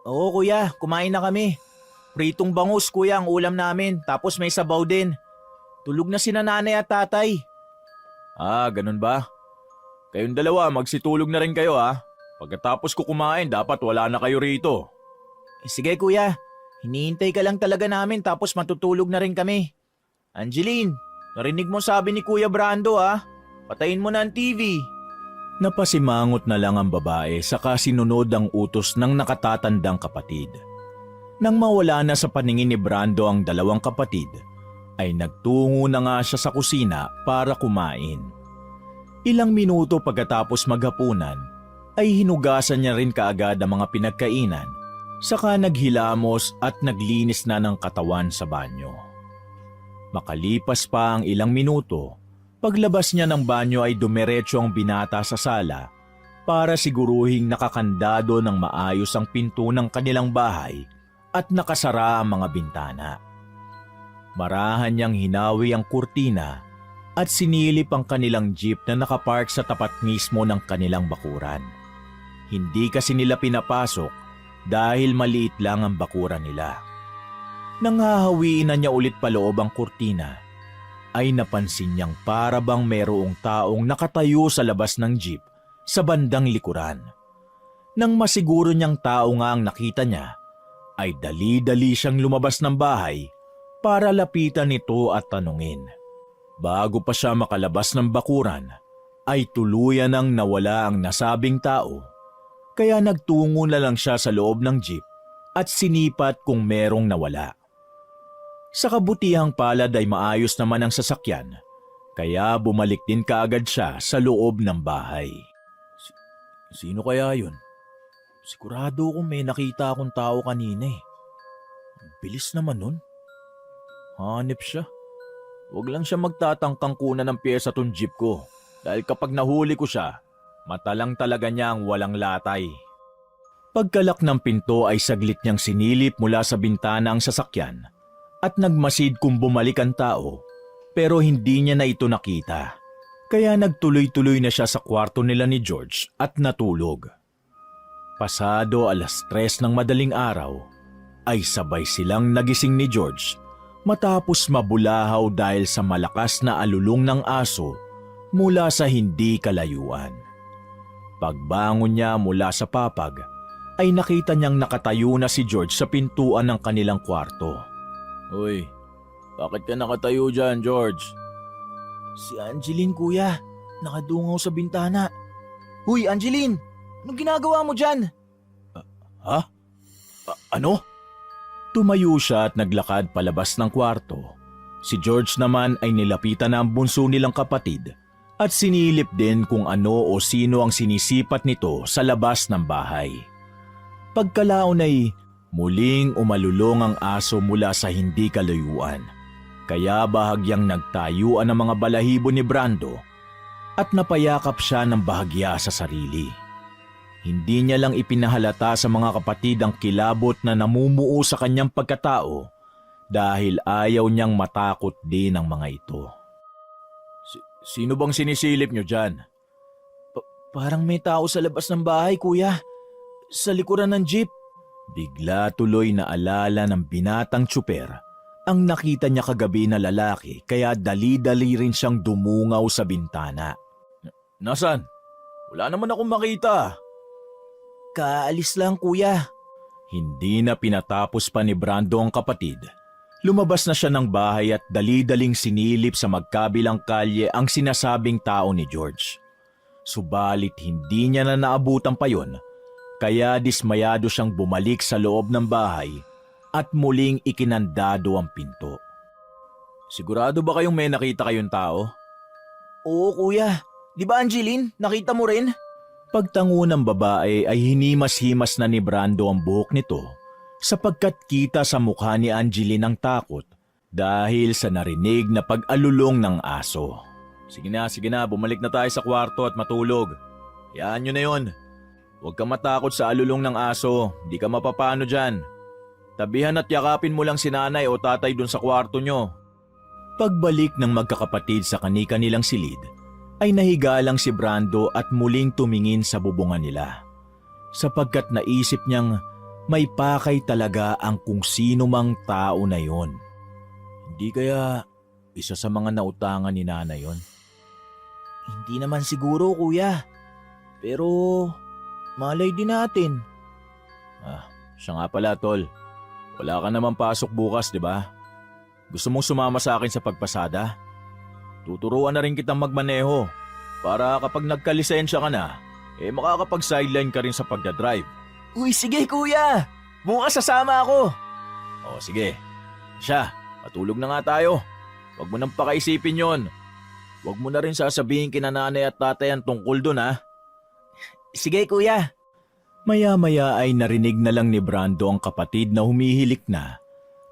Speaker 2: Oo kuya, kumain na kami.
Speaker 1: Pritong bangus kuya ang ulam namin, tapos may sabaw din. Tulog na sina nanay at tatay.
Speaker 2: Ah, ganun ba? Kayong dalawa, magsitulog na rin kayo ha. Pagkatapos ko kumain, dapat wala na kayo rito.
Speaker 1: Sige kuya, hinihintay ka lang talaga namin tapos matutulog na rin kami. Angeline, narinig mo sabi ni Kuya Brando ha? Patayin mo na ang TV. Napasimangot na lang ang babae saka sinunod ang utos ng nakatatandang kapatid. Nang mawala na sa paningin ni Brando ang dalawang kapatid, ay nagtungo na nga siya sa kusina para kumain. Ilang minuto pagkatapos maghapunan, ay hinugasan niya rin kaagad ang mga pinagkainan, saka naghilamos at naglinis na ng katawan sa banyo. Makalipas pa ang ilang minuto, paglabas niya ng banyo ay dumiretso ang binata sa sala para siguruhing nakakandado ng maayos ang pinto ng kanilang bahay at nakasara ang mga bintana. Marahan niyang hinawi ang kurtina at sinilip ang kanilang jeep na nakapark sa tapat mismo ng kanilang bakuran. Hindi kasi nila pinapasok dahil maliit lang ang bakuran nila. Nang hahawiin na niya ulit paloob ang kurtina, ay napansin niyang para bang merong taong nakatayo sa labas ng jeep sa bandang likuran. Nang masiguro niyang tao nga ang nakita niya, ay dali-dali siyang lumabas ng bahay para lapitan ito at tanungin. Bago pa siya makalabas ng bakuran, ay tuluyan nang nawala ang nasabing tao. Kaya nagtungo na lang siya sa loob ng jeep at sinipat kung merong nawala. Sa kabutihang palad ay maayos naman ang sasakyan, kaya bumalik din kaagad siya sa loob ng bahay. Sino kaya yun? Sigurado kung may nakita akong tao kanina eh. Ang bilis naman nun. Hanip siya. Huwag lang siya magtatangkang kunan ng pyesa tong jeep ko dahil kapag nahuli ko siya, matalang talaga niya ang walang latay. Pagkalak ng pinto ay saglit niyang sinilip mula sa bintana ang sasakyan at nagmasid kung bumalik ang tao pero hindi niya na ito nakita. Kaya nagtuloy-tuloy na siya sa kwarto nila ni George at natulog. Pasado 3:00 ng madaling araw ay sabay silang nagising ni George matapos mabulahaw dahil sa malakas na alulong ng aso mula sa hindi kalayuan. Pagbangon niya mula sa papag, ay nakita niyang nakatayo na si George sa pintuan ng kanilang kwarto. Uy, bakit ka nakatayo dyan, George? Si Angeline, kuya. Nakadungaw sa bintana. Huy, Angeline! Anong ginagawa mo dyan? Ha? Ano? Tumayo siya at naglakad palabas ng kwarto. Si George naman ay nilapitan na ang bunso nilang kapatid at sinilip din kung ano o sino ang sinisipat nito sa labas ng bahay. Pagkalaon ay muling umalulong ang aso mula sa hindi kalayuan. Kaya bahagyang nagtayuan ang mga balahibo ni Brando at napayakap siya ng bahagya sa sarili. Hindi niya lang ipinahalata sa mga kapatid ang kilabot na namumuo sa kanyang pagkatao dahil ayaw niyang matakot din ang mga ito. Sino bang sinisilip niyo dyan? Parang may tao sa labas ng bahay, kuya. Sa likuran ng jeep. Bigla tuloy na alala ng binatang tsuper ang nakita niya kagabi na lalaki kaya dali-dali rin siyang dumungaw sa bintana. Nasaan? Wala naman akong makita. Kaalis lang, kuya. Hindi na pinatapos pa ni Brando ang kapatid. Lumabas na siya ng bahay at dali-daling sinilip sa magkabilang kalye ang sinasabing tao ni George. Subalit hindi niya na naabutan pa yon, kaya dismayado siyang bumalik sa loob ng bahay at muling ikinandado ang pinto. Sigurado ba kayong may nakita kayong tao? Oo, kuya. Di ba, Angeline? Nakita mo rin? Pagtango ng babae ay hinimas-himas na ni Brando ang buhok nito sapagkat kita sa mukha ni Angeline ang takot dahil sa narinig na pag-alulong ng aso. Sige na, bumalik na tayo sa kwarto at matulog. Hayaan nyo na yun. Huwag kang matakot sa alulong ng aso, di ka mapapano dyan. Tabihan at yakapin mo lang si nanay o tatay dun sa kwarto nyo. Pagbalik ng magkakapatid sa kani-kanilang silid, ay nahiga lang si Brando at muling tumingin sa bubungan nila. Sapagkat naisip niyang may pakay talaga ang kung sino mang tao na yon. Hindi kaya isa sa mga nautangan ni nanay yon? Hindi naman siguro, kuya. Pero malay din natin. Siya nga pala, tol. Wala ka naman pasok bukas, di ba? Gusto mong sumama sa akin sa pagpasada? Tuturuan na rin kitang magmaneho para kapag nagkalisensya ka na, makakapag-sideline ka rin sa pagdadrive. Uy, sige kuya! Bukas sasama ako! O sige. Siya, matulog na nga tayo. Huwag mo nang pakaisipin yon. Huwag mo na rin sasabihin kina nanay at tatay ang tungkol dun, ha? Sige kuya. Maya-maya ay narinig na lang ni Brando ang kapatid na humihilik na,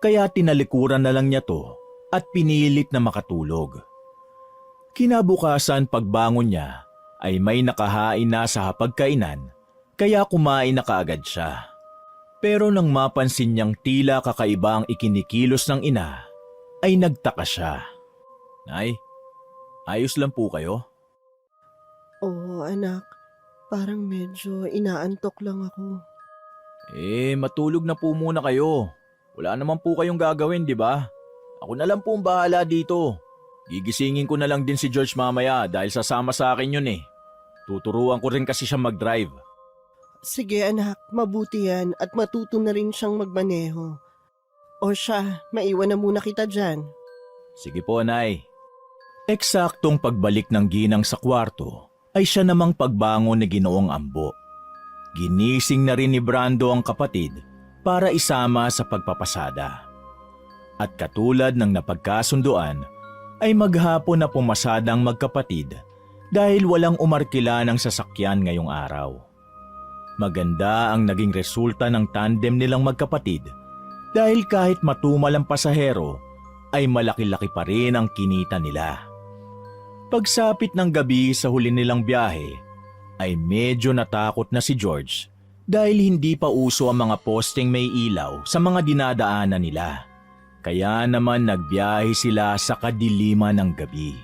Speaker 1: kaya tinalikuran na lang niya to at pinilit na makatulog. Kinabukasan pagbangon niya ay may nakahain na sa hapagkainan, kaya kumain na kaagad siya. Pero nang mapansin niyang tila kakaiba ang ikinikilos ng ina, ay nagtaka siya. Nay, ayos lang po kayo?
Speaker 3: Oo, anak. Parang medyo inaantok lang ako.
Speaker 1: Matulog na po muna kayo. Wala naman po kayong gagawin, di ba? Ako na lang po ang bahala dito. Gigisingin ko na lang din si George mamaya dahil sasama sa akin yun eh. Tuturuan ko rin kasi siya mag-drive.
Speaker 3: Sige anak, mabuti yan at matuto na rin siyang magmaneho. O siya, maiwan na muna kita dyan.
Speaker 1: Sige po, Nay. Eksaktong pagbalik ng ginang sa kwarto ay siya namang pagbangon ni Ginoong Ambo. Ginising na rin ni Brando ang kapatid para isama sa pagpapasada. At katulad ng napagkasunduan, ay maghapon na pumasada ang magkapatid dahil walang umarkila ng sasakyan ngayong araw. Maganda ang naging resulta ng tandem nilang magkapatid dahil kahit matumal ang pasahero, ay malaki-laki pa rin ang kinita nila. Pagsapit ng gabi sa huli nilang biyahe, ay medyo natakot na si George dahil hindi pa uso ang mga posting may ilaw sa mga dinadaanan nila. Kaya naman nagbiyahe sila sa kadiliman ng gabi.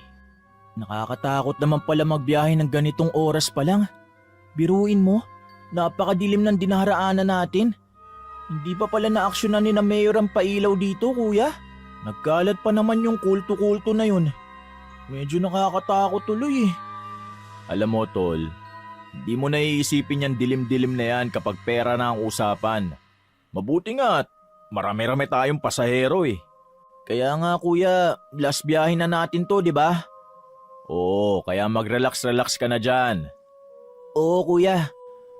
Speaker 1: Nakakatakot naman pala magbiyahe ng ganitong oras pa lang. Biruin mo, napakadilim ng dinaharaanan natin. Hindi pa pala na-aksyonan ni na Mayor ang pailaw dito, kuya. Nagkalat pa naman yung kulto-kulto na yun. Medyo nakakatakot tuloy eh. Alam mo, tol, hindi mo naiisipin yan dilim-dilim na yan kapag pera na ang usapan. Mabuti nga at marami-rami tayong pasahero eh. Kaya nga kuya, last biyahe na natin to, di ba? Oo, kaya mag-relax-relax ka na dyan. Oo kuya.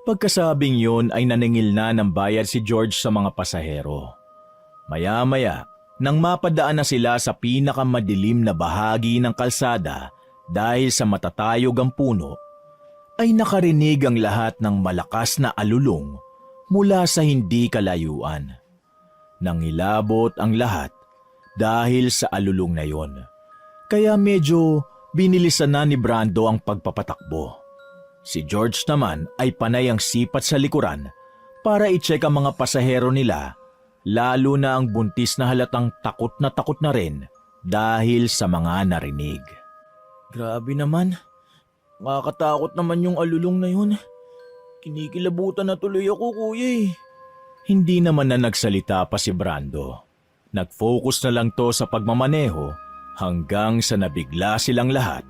Speaker 1: Pagkasabing yun ay naningil na ng bayad si George sa mga pasahero. Maya-maya, nang mapadaan na sila sa pinakamadilim na bahagi ng kalsada dahil sa matatayog ang puno, ay nakarinig ang lahat ng malakas na alulong mula sa hindi kalayuan. Nangilabot ang lahat dahil sa alulong na yon. Kaya medyo binilisan na ni Brando ang pagpapatakbo. Si George naman ay panay ang sipat sa likuran para i-check ang mga pasahero nila, lalo na ang buntis na halatang takot na rin dahil sa mga narinig. Grabe naman. Nakakatakot naman yung alulong na yun. Kinikilabutan na tuloy ako, kuya eh. Hindi naman na nagsalita pa si Brando. Nag-focus na lang to sa pagmamaneho hanggang sa nabigla silang lahat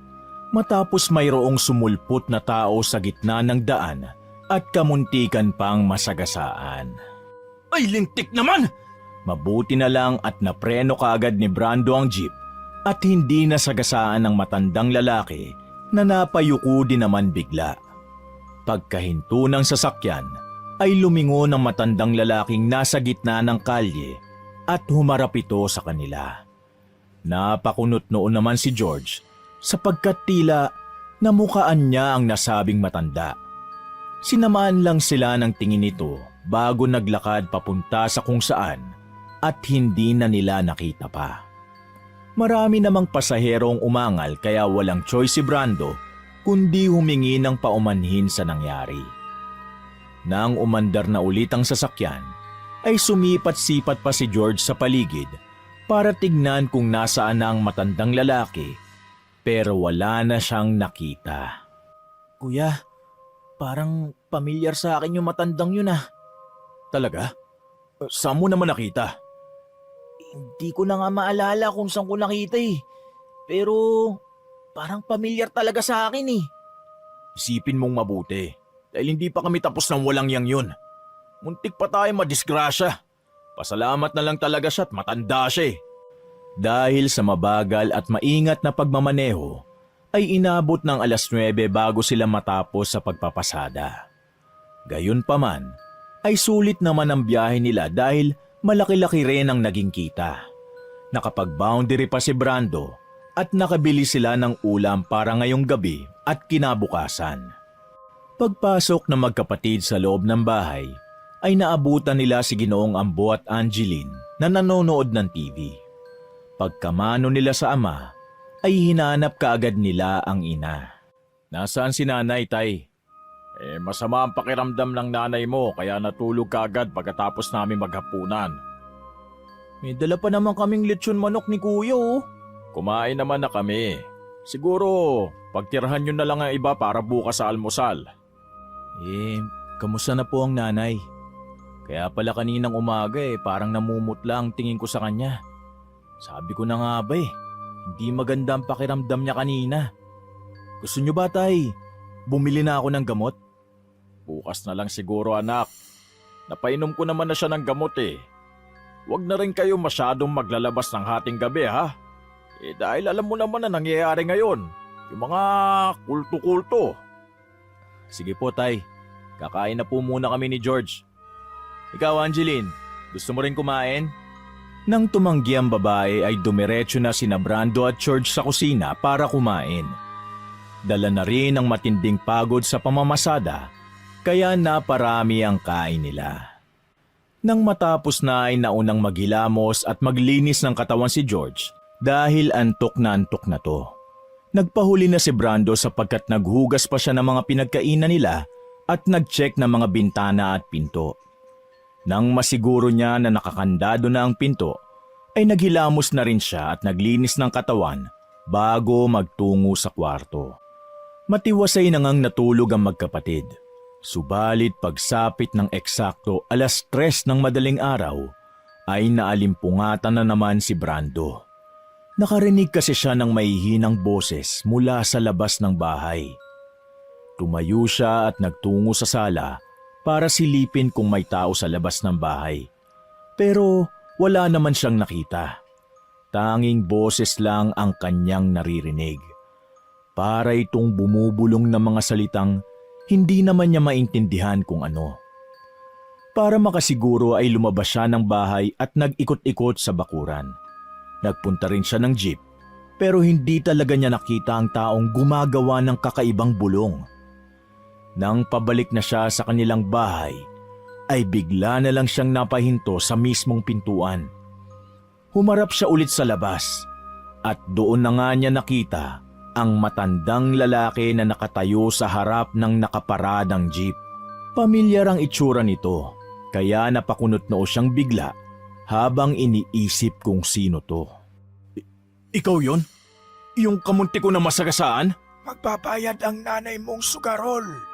Speaker 1: matapos mayroong sumulpot na tao sa gitna ng daan at kamuntikan pang masagasaan. Ay, lintik naman! Mabuti na lang at napreno kaagad ni Brando ang jeep at hindi nasagasaan ng matandang lalaki na napayuko din naman bigla. Pagkahinto ng sasakyan, ay lumingon ang matandang lalaking nasa gitna ng kalye at humarap ito sa kanila. Napakunot noon naman si George sapagkat tila namukaan niya ang nasabing matanda. Sinamaan lang sila ng tingin nito bago naglakad papunta sa kung saan at hindi na nila nakita pa. Marami namang pasaherong umangal kaya walang choice si Brando kundi humingi ng paumanhin sa nangyari. Nang umandar na ulit ang sasakyan, ay sumipat-sipat pa si George sa paligid para tignan kung nasaan na ang matandang lalaki pero wala na siyang nakita. Kuya, parang pamilyar sa akin yung matandang yun ah. Talaga? Saan mo naman nakita?
Speaker 4: Hindi ko na nga maalala kung saan ko nakita eh. Pero parang pamilyar talaga sa akin eh.
Speaker 1: Isipin mong mabuti. Dahil hindi pa kami tapos ng walang yang yun. Muntik pa tayo madisgrasya. Pasalamat na lang talaga siya at matanda siya eh. Dahil sa mabagal at maingat na pagmamaneho, ay inabot ng 9:00 bago sila matapos sa pagpapasada. Gayunpaman, ay sulit naman ang biyahe nila dahil malaki-laki rin ang naging kita. Nakapag-boundary pa si Brando at nakabili sila ng ulam para ngayong gabi at kinabukasan. Pagpasok ng magkapatid sa loob ng bahay, ay naabutan nila si Ginoong Ambo at Angeline na nanonood ng TV. Pagkamano nila sa ama, ay hinanap kaagad nila ang ina. Nasaan si nanay, tay?
Speaker 2: Masama ang pakiramdam ng nanay mo kaya natulog ka agad pagkatapos namin maghapunan.
Speaker 1: May dala pa naman kaming lechon manok ni kuya oh.
Speaker 2: Kumain naman na kami. Siguro, pagtirahan nyo na lang ang iba para bukas sa almusal.
Speaker 1: Kamusta na po ang nanay? Kaya pala kaninang umaga parang namumutla ang tingin ko sa kanya. Sabi ko na nga ba hindi maganda ang pakiramdam niya kanina. Gusto niyo ba tay? Bumili na ako ng gamot?
Speaker 2: Bukas na lang siguro anak. Napainom ko naman na siya ng gamot eh. Huwag na rin kayo masyadong maglalabas ng hating gabi ha. Dahil alam mo naman na nangyayari ngayon. Yung mga kulto-kulto.
Speaker 1: Sige po tay, kakain na po muna kami ni George. Ikaw Angeline, gusto mo rin kumain? Nang tumanggi ang babae ay dumiretso na sina Brando at George sa kusina para kumain. Dala na rin ang matinding pagod sa pamamasada, kaya naparami ang kain nila. Nang matapos na ay naunang maghilamos at maglinis ng katawan si George dahil antok na to. Nagpahuli na si Brando sapagkat naghugas pa siya ng mga pinagkainan nila at nag-check ng mga bintana at pinto. Nang masiguro niya na nakakandado na ang pinto, ay naghilamos na rin siya at naglinis ng katawan bago magtungo sa kwarto. Matiwasay na ngang natulog ang magkapatid. Subalit pagsapit ng eksakto 3:00 ng madaling araw, ay naalimpungatan na naman si Brando. Nakarinig kasi siya ng mahihinang boses mula sa labas ng bahay. Tumayo siya at nagtungo sa sala para silipin kung may tao sa labas ng bahay. Pero wala naman siyang nakita. Tanging boses lang ang kanyang naririnig. Para itong bumubulong ng mga salitang hindi naman niya maintindihan kung ano. Para makasiguro ay lumabas siya ng bahay at nag-ikot-ikot sa bakuran. Nagpunta rin siya ng jeep pero hindi talaga niya nakita ang taong gumagawa ng kakaibang bulong. Nang pabalik na siya sa kanilang bahay, ay bigla na lang siyang napahinto sa mismong pintuan. Humarap siya ulit sa labas at doon na nga niya nakita ang matandang lalaki na nakatayo sa harap ng nakaparadang jeep. Pamilyar ang itsura nito, kaya napakunot noo siyang bigla habang iniisip kung sino to. Ikaw yon? Yung kamunti ko na masagasaan?
Speaker 5: Magbabayad ang nanay mong sugarol.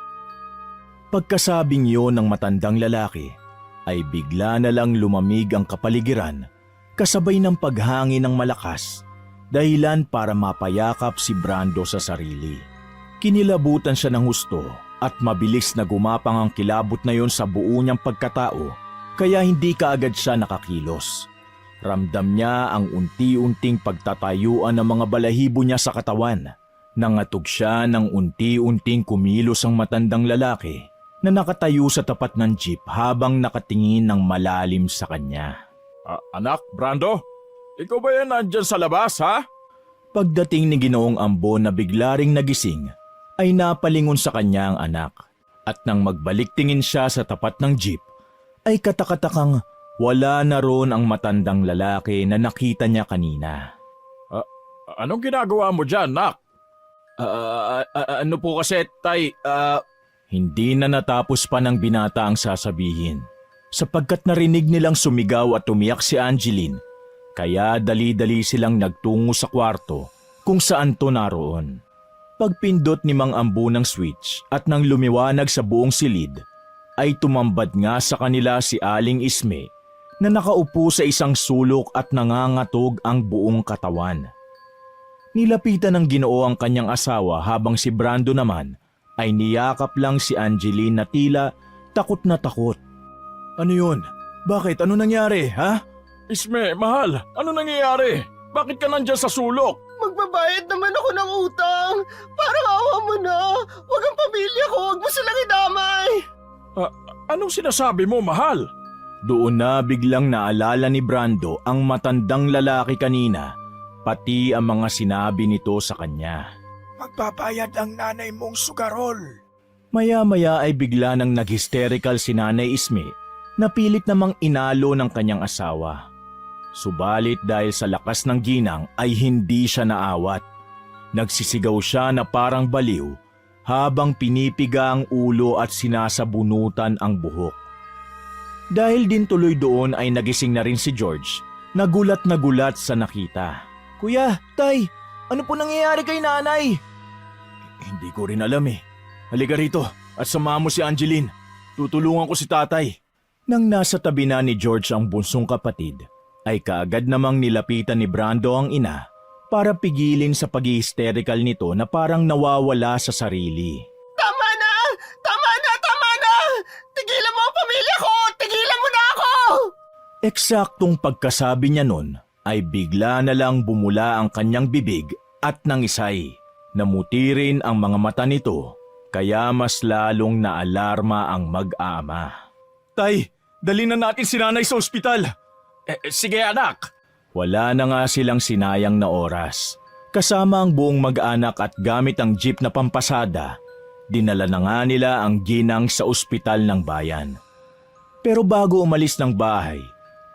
Speaker 1: Pagkasabing yon ng matandang lalaki, ay bigla na lang lumamig ang kapaligiran kasabay ng paghangin ng malakas, dahilan para mapayakap si Brando sa sarili. Kinilabutan siya ng husto at mabilis na gumapang ang kilabot na yon sa buo niyang pagkatao, kaya hindi kaagad siya nakakilos. Ramdam niya ang unti-unting pagtatayuan ng mga balahibo niya sa katawan. Nangatog siya ng unti-unting kumilos ang matandang lalaki na nakatayo sa tapat ng jeep habang nakatingin ng malalim sa kanya.
Speaker 2: Anak, Brando? Ikaw ba yan nandyan sa labas, ha?
Speaker 1: Pagdating ni Ginoong Ambo na bigla ring nagising, ay napalingon sa kanya ang anak. At nang magbalik tingin siya sa tapat ng jeep, ay katakatakang wala na roon ang matandang lalaki na nakita niya kanina.
Speaker 2: Anong ginagawa mo dyan, nak?
Speaker 1: Ano po kasi, tay, Hindi na natapos pa ng binata ang sasabihin, sapagkat narinig nilang sumigaw at umiyak si Angeline, kaya dali-dali silang nagtungo sa kwarto kung saan to naroon. Pagpindot ni Mang Ambo ng switch at nang lumiwanag sa buong silid, ay tumambad nga sa kanila si Aling Isme na nakaupo sa isang sulok at nangangatog ang buong katawan. Nilapitan ng Ginoo ang kanyang asawa habang si Brando naman ay niyakap lang si Angeline na tila takot na takot. Ano yun? Bakit? Ano nangyari, ha?
Speaker 2: Isme, mahal, ano nangyayari? Bakit ka nandyan sa sulok?
Speaker 3: Magbabayad naman ako ng utang. Parang awa mo na. Huwag ang pamilya ko. Huwag mo silang idamay.
Speaker 2: Anong sinasabi mo, mahal?
Speaker 1: Doon na biglang naalala ni Brando ang matandang lalaki kanina, pati ang mga sinabi nito sa kanya.
Speaker 5: Magbabayad ang nanay mong sugarol.
Speaker 1: Maya-maya ay bigla nang nag-hysterical si Nanay Isme na pilit namang inalo ng kanyang asawa. Subalit dahil sa lakas ng ginang ay hindi siya naawat. Nagsisigaw siya na parang baliw habang pinipiga ang ulo at sinasabunutan ang buhok. Dahil din tuloy doon ay nagising na rin si George, nagulat na gulat sa nakita.
Speaker 4: Kuya, Tay, ano po nangyayari kay nanay?
Speaker 1: Hindi ko rin alam eh. Halika rito at samahan mo si Angeline. Tutulungan ko si tatay. Nang nasa tabi na ni George ang bunsong kapatid, ay kaagad namang nilapitan ni Brando ang ina para pigilin sa pag-hysterical nito na parang nawawala sa sarili.
Speaker 3: Tama na! Tama na! Tama na! Tigilan mo ang pamilya ko! Tigilan mo na ako!
Speaker 1: Eksaktong pagkasabi niya nun ay bigla na lang bumula ang kanyang bibig at nangisay. Namuti rin ang mga mata nito kaya mas lalong naalarma ang mag-aama. Tay, dali na natin si nanay sa ospital.
Speaker 2: Sige anak.
Speaker 1: Wala na nga silang sinayang na oras. Kasama ang buong mag-anak at gamit ang jeep na pampasada, dinala na nga nila ang ginang sa ospital ng bayan. Pero bago umalis ng bahay,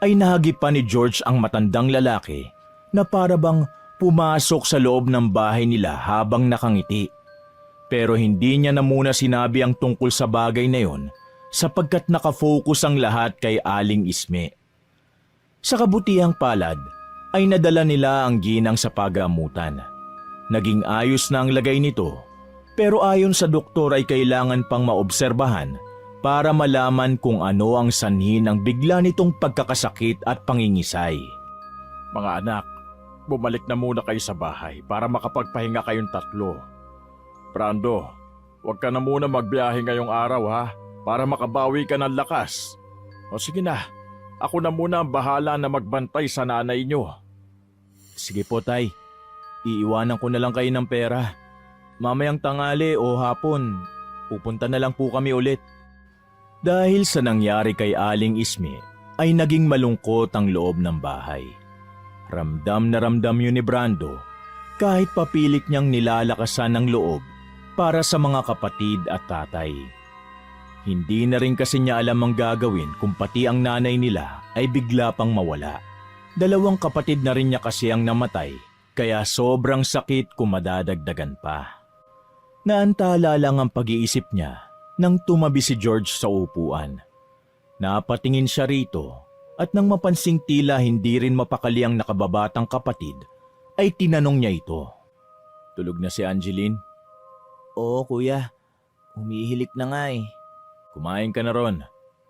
Speaker 1: ay nahagip pa ni George ang matandang lalaki na para bang pumasok sa loob ng bahay nila habang nakangiti. Pero hindi niya na muna sinabi ang tungkol sa bagay na yon sapagkat nakafocus ang lahat kay Aling Isme. Sa kabutihang palad ay nadala nila ang ginang sa pag-aamutan. Naging ayos na ang lagay nito pero ayon sa doktor ay kailangan pang maobserbahan para malaman kung ano ang sanhi ng bigla nitong pagkakasakit at pangingisay.
Speaker 2: Mga anak, bumalik na muna kayo sa bahay para makapagpahinga kayong tatlo. Brando, huwag ka na muna magbiyahe ngayong araw ha, para makabawi ka ng lakas. O sige na, ako na muna ang bahala na magbantay sa nanay nyo.
Speaker 1: Sige po tay, iiwanan ko na lang kayo ng pera. Mamayang tangali o hapon, pupunta na lang po kami ulit. Dahil sa nangyari kay Aling Isme, ay naging malungkot ang loob ng bahay. Ramdam na ramdam yun ni Brando, kahit papilit niyang nilalakasan ng loob para sa mga kapatid at tatay. Hindi na rin kasi niya alam ang gagawin kung pati ang nanay nila ay bigla pang mawala. 2 kapatid na rin niya kasi ang namatay, kaya sobrang sakit kung madadagdagan pa. Naantala lang ang pag-iisip niya nang tumabi si George sa upuan. Napatingin siya rito at nang mapansing tila hindi rin mapakali ang nakababatang kapatid, ay tinanong niya ito. Tulog na si Angeline?
Speaker 4: Oo kuya, humihilik na nga eh.
Speaker 1: Kumain ka na ron.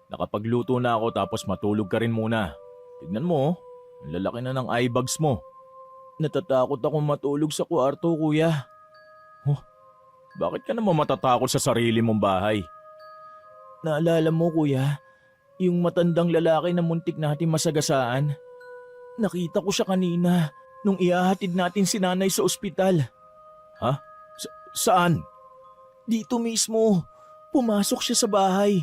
Speaker 1: Nakapagluto na ako tapos matulog ka rin muna. Tignan mo, ang lalaki na ng eye bags mo.
Speaker 4: Natatakot akong matulog sa kwarto kuya.
Speaker 1: Bakit ka naman matatakot sa sarili mong bahay?
Speaker 4: Naalala mo kuya, yung matandang lalaki na muntik natin masagasaan. Nakita ko siya kanina nung iahatid natin si nanay sa ospital.
Speaker 1: Ha? Saan?
Speaker 4: Dito mismo, pumasok siya sa bahay.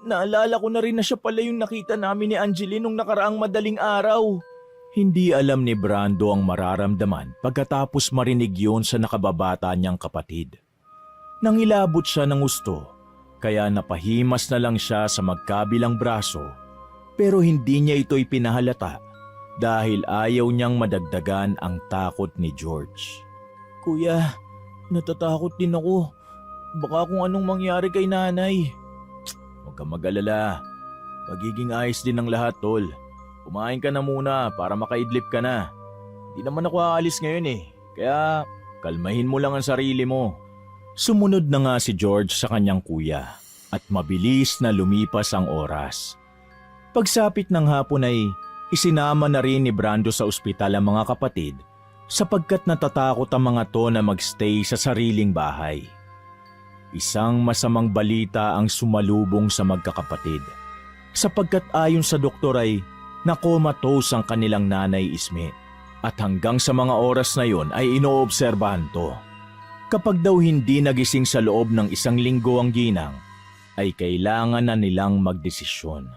Speaker 4: Naalala ko na rin na siya pala yung nakita namin ni Angeline nung nakaraang madaling araw.
Speaker 1: Hindi alam ni Brando ang mararamdaman pagkatapos marinig yun sa nakababata niyang kapatid. Nangilabot siya ng gusto, kaya napahimas na lang siya sa magkabilang braso, pero hindi niya ito ipinahalata dahil ayaw niyang madagdagan ang takot ni George.
Speaker 4: Kuya, natatakot din ako. Baka kung anong mangyari kay nanay.
Speaker 1: Huwag kang mag-alala. Magiging ayos din ang lahat, tol. Kumain ka na muna para makaidlip ka na. Hindi naman ako aalis ngayon eh. Kaya kalmahin mo lang ang sarili mo. Sumunod na nga si George sa kanyang kuya. at mabilis na lumipas ang oras. Pagsapit ng hapon ay isinama na rin ni Brando sa ospital ang mga kapatid sapagkat natatakot ang mga to na magstay sa sariling bahay. Isang masamang balita ang sumalubong sa magkakapatid sapagkat ayon sa doktor ay nakomatose ang kanilang nanay Isme at hanggang sa mga oras na yon ay inoobserbahan to. Kapag daw hindi nagising sa loob ng 1 linggo ang ginang, ay kailangan na nilang magdesisyon.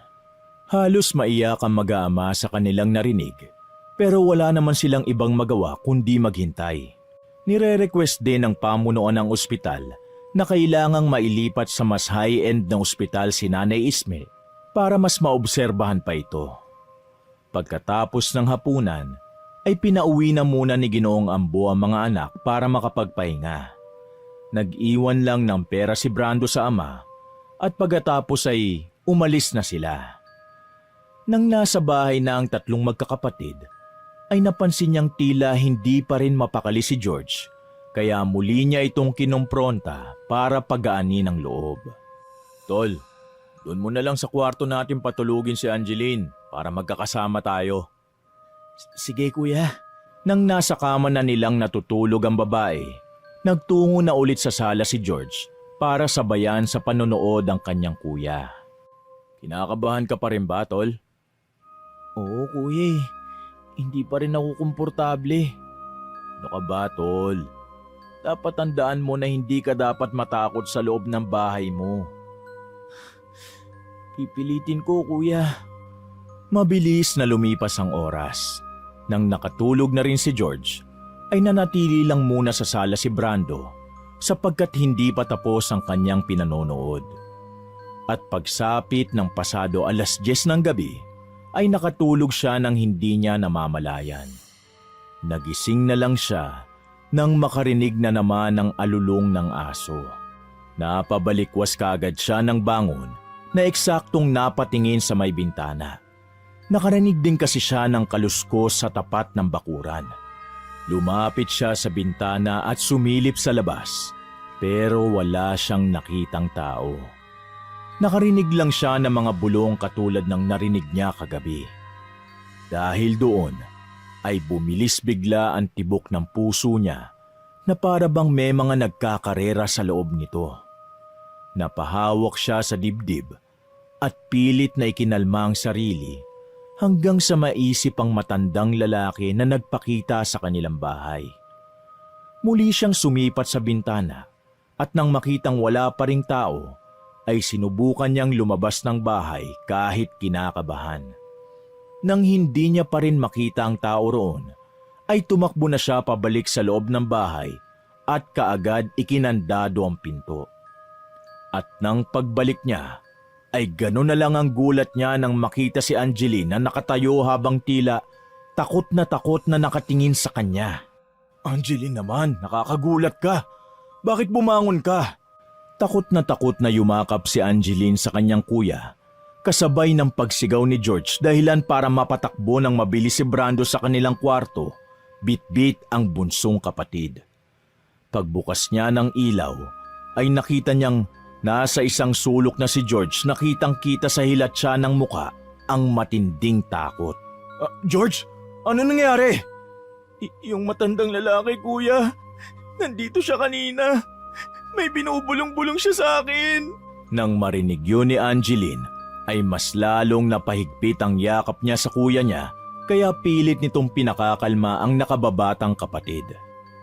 Speaker 1: Halos maiyak ang mag-aama sa kanilang narinig, pero wala naman silang ibang magawa kundi maghintay. Nire-request din ng pamunuan ng ospital na kailangang mailipat sa mas high-end na ospital si Nanay Isme para mas maobserbahan pa ito. Pagkatapos ng hapunan, ay pinauwi na muna ni Ginoong Ambo ang mga anak para makapagpahinga. Nag-iwan lang ng pera si Brando sa ama at pagkatapos ay umalis na sila. Nang nasa bahay na ang 3 magkakapatid, ay napansin niyang tila hindi pa rin mapakali si George, kaya muli niya itong kinompronta para pagaanin ang loob. Tol, doon mo na lang sa kwarto natin patulugin si Angeline para magkakasama tayo.
Speaker 4: Sige kuya.
Speaker 1: Nang nasa kama na nilang natutulog ang babae, nagtungo na ulit sa sala si George para sabayan sa panonood ang kanyang kuya. Kinakabahan ka pa rin ba, Tol?
Speaker 4: Oo kuya eh. Hindi pa rin ako komportable.
Speaker 1: Ano ka ba, Tol? Dapat tandaan mo na hindi ka dapat matakot sa loob ng bahay mo.
Speaker 4: Pipilitin ko kuya.
Speaker 1: Mabilis na lumipas ang oras. Nang nakatulog na rin si George, ay nanatili lang muna sa sala si Brando sapagkat hindi pa tapos ang kanyang pinanonood. At pagsapit ng pasado 10:00 ng gabi, ay nakatulog siya nang hindi niya namamalayan. Nagising na lang siya nang makarinig na naman ang alulong ng aso. Napabalikwas kaagad siya ng bangon na eksaktong napatingin sa may bintana. Nakarinig din kasi siya ng kaluskos sa tapat ng bakuran. Lumapit siya sa bintana at sumilip sa labas, pero wala siyang nakitang tao. Nakarinig lang siya ng mga bulong katulad ng narinig niya kagabi. Dahil doon, ay bumilis bigla ang tibok ng puso niya na para bang may mga nagkakarera sa loob nito. Napahawak siya sa dibdib at pilit na ikinalma ang sarili hanggang sa maisip ang matandang lalaki na nagpakita sa kanilang bahay. Muli siyang sumipat sa bintana at nang makitang wala pa ring tao, ay sinubukan niyang lumabas ng bahay kahit kinakabahan. Nang hindi niya pa rin makita ang tao roon, ay tumakbo na siya pabalik sa loob ng bahay at kaagad ikinandado ang pinto. At nang pagbalik niya, ay gano'n na lang ang gulat niya nang makita si Angeline na nakatayo habang tila takot na nakatingin sa kanya. Angeline naman, nakakagulat ka. Bakit bumangon ka? Takot na yumakap si Angeline sa kanyang kuya, kasabay ng pagsigaw ni George dahilan para mapatakbo ng mabilis si Brando sa kanilang kwarto, bit-bit ang bunsong kapatid. Pagbukas niya ng ilaw, ay nakita niyang nasa isang sulok na si George, nakitang-kita sa hilat siya ng muka ang matinding takot. George, ano nangyari?
Speaker 4: Yung matandang lalaki kuya, nandito siya kanina. May binubulong-bulong siya sa akin.
Speaker 1: Nang marinig yun ni Angeline, ay mas lalong napahigpit ang yakap niya sa kuya niya, kaya pilit nitong pinakakalma ang nakababatang kapatid.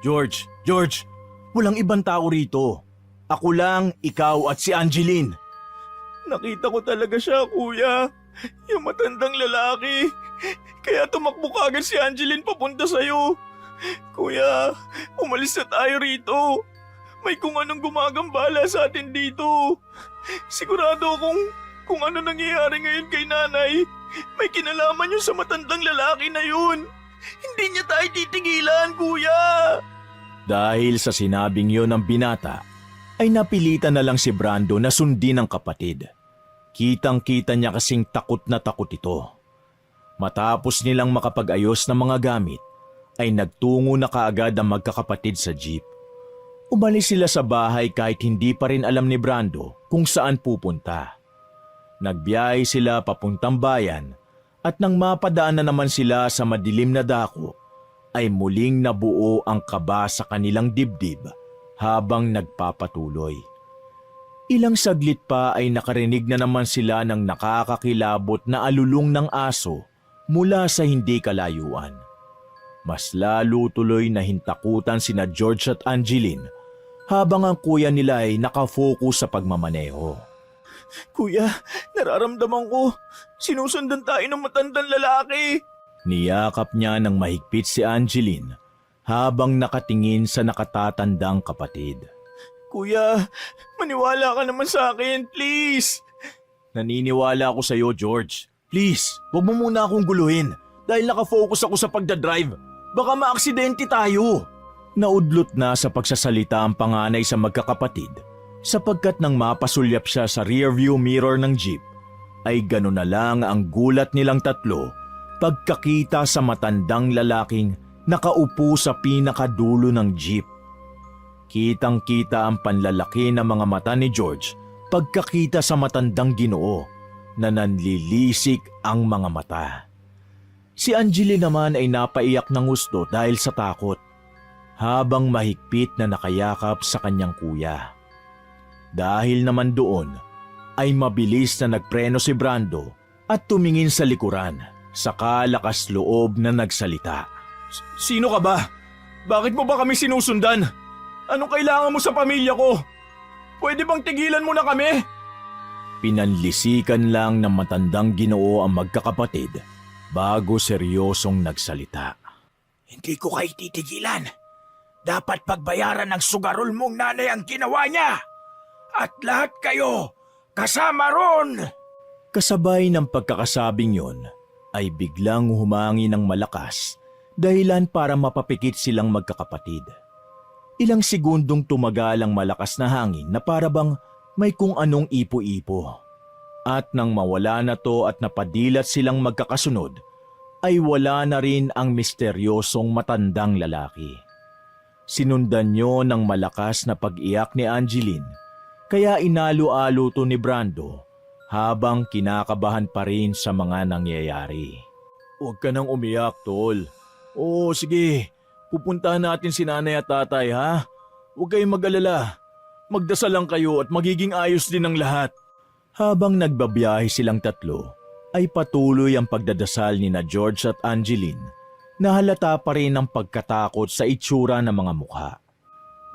Speaker 1: George, walang ibang tao rito. Ako lang, ikaw at si Angeline.
Speaker 4: Nakita ko talaga siya kuya. Yung matandang lalaki. Kaya tumakbo kagad si Angeline papunta sa'yo. Kuya, umalis na tayo rito. May kung anong gumagambala sa atin dito. Sigurado akong kung ano nangyayari ngayon kay nanay, may kinalaman yun sa matandang lalaki na yun. Hindi niya tayo titigilan, kuya.
Speaker 1: Dahil sa sinabing yun ng binata, ay napilitan na lang si Brando na sundin ang kapatid. Kitang-kita niya kasing takot ito. Matapos nilang makapag-ayos ng mga gamit, ay nagtungo na kaagad ang magkakapatid sa jeep. Umalis sila sa bahay kahit hindi pa rin alam ni Brando kung saan pupunta. Nagbiyahe sila papuntang bayan at nang mapadaan na naman sila sa madilim na dako, ay muling nabuo ang kaba sa kanilang dibdib habang nagpapatuloy. Ilang saglit pa ay nakarinig na naman sila ng nakakakilabot na alulong ng aso mula sa hindi kalayuan. Mas lalo tuloy na hintakutan sina George at Angeline habang ang kuya nila ay nakafocus sa pagmamaneho.
Speaker 4: Kuya, nararamdaman ko. Sinusundan tayo ng matandang lalaki.
Speaker 1: Niyakap niya ng mahigpit si Angeline habang nakatingin sa nakatatandang kapatid.
Speaker 4: Kuya, maniwala ka naman sa akin, please.
Speaker 1: Naniniwala ako sa iyo, George. Please, huwag mo muna akong guluhin dahil nakafocus ako sa pagdadrive. Baka maaksidente tayo. Naudlot na sa pagsasalita ang panganay sa magkakapatid sapagkat nang mapasulyap siya sa rearview mirror ng jeep, ay gano'n na lang ang gulat nilang tatlo pagkakita sa matandang lalaking nakaupo sa pinakadulo ng jeep. Kitang-kita ang panlalaki ng mga mata ni George pagkakita sa matandang Ginoo na nanlilisik ang mga mata. Si Angeline naman ay napaiyak ng gusto dahil sa takot habang mahigpit na nakayakap sa kanyang kuya. Dahil naman doon ay mabilis na nagpreno si Brando at tumingin sa likuran, saka lakas loob na nagsalita.
Speaker 4: Sino ka ba? Bakit mo ba kami sinusundan? Anong kailangan mo sa pamilya ko? Pwede bang tigilan mo na kami?
Speaker 1: Pinanlisikan lang ng matandang Ginoo ang magkakapatid bago seryosong nagsalita.
Speaker 5: Hindi ko kayo titigilan. Dapat pagbayaran ng sugarol mong nanay ang ginawa niya. At lahat kayo, kasama ron.
Speaker 1: Kasabay ng pagkakasabing yon ay biglang humangi ng malakas dahilan para mapapikit silang magkakapatid. Ilang segundong tumagal ang malakas na hangin na para bang may kung anong ipo-ipo. At nang mawala na to at napadilat silang magkakasunod, ay wala na rin ang misteryosong matandang lalaki. Sinundan niyo ng malakas na pag-iyak ni Angeline, kaya inalo-alo to ni Brando habang kinakabahan pa rin sa mga nangyayari.
Speaker 2: Huwag ka nang umiyak, tol. Oo, sige. Pupuntahan natin si nanay at tatay, ha? Huwag kayong mag-alala. Magdasal lang kayo at magiging ayos din ang lahat.
Speaker 1: Habang nagbabiyahe silang tatlo, ay patuloy ang pagdadasal ni na George at Angeline na halata pa rin ang pagkatakot sa itsura ng mga mukha.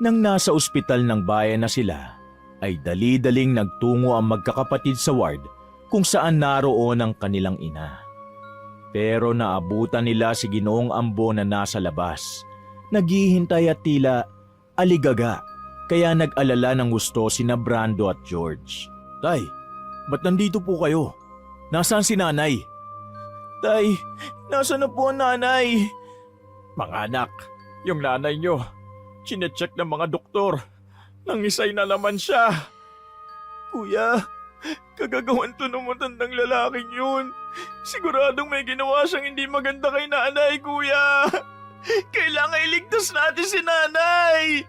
Speaker 1: Nang nasa ospital ng bayan na sila, ay dali-daling nagtungo ang magkakapatid sa ward kung saan naroon ang kanilang ina. Pero naabutan nila si Ginoong Ambo na nasa labas. Naghihintay at tila aligaga, kaya nag-alala ng gusto sina Brando at George.
Speaker 2: Tay, ba't nandito po kayo? Nasaan si nanay?
Speaker 4: Tay, nasa na po ang nanay?
Speaker 2: Mga anak, yung nanay nyo, chinecheck ng mga doktor. Nangisay na naman siya.
Speaker 4: Kuya, kagagawan to ng matandang lalaking yun. Siguradong may ginawa siyang hindi maganda kay nanay, kuya. Kailangan iligtas natin si nanay.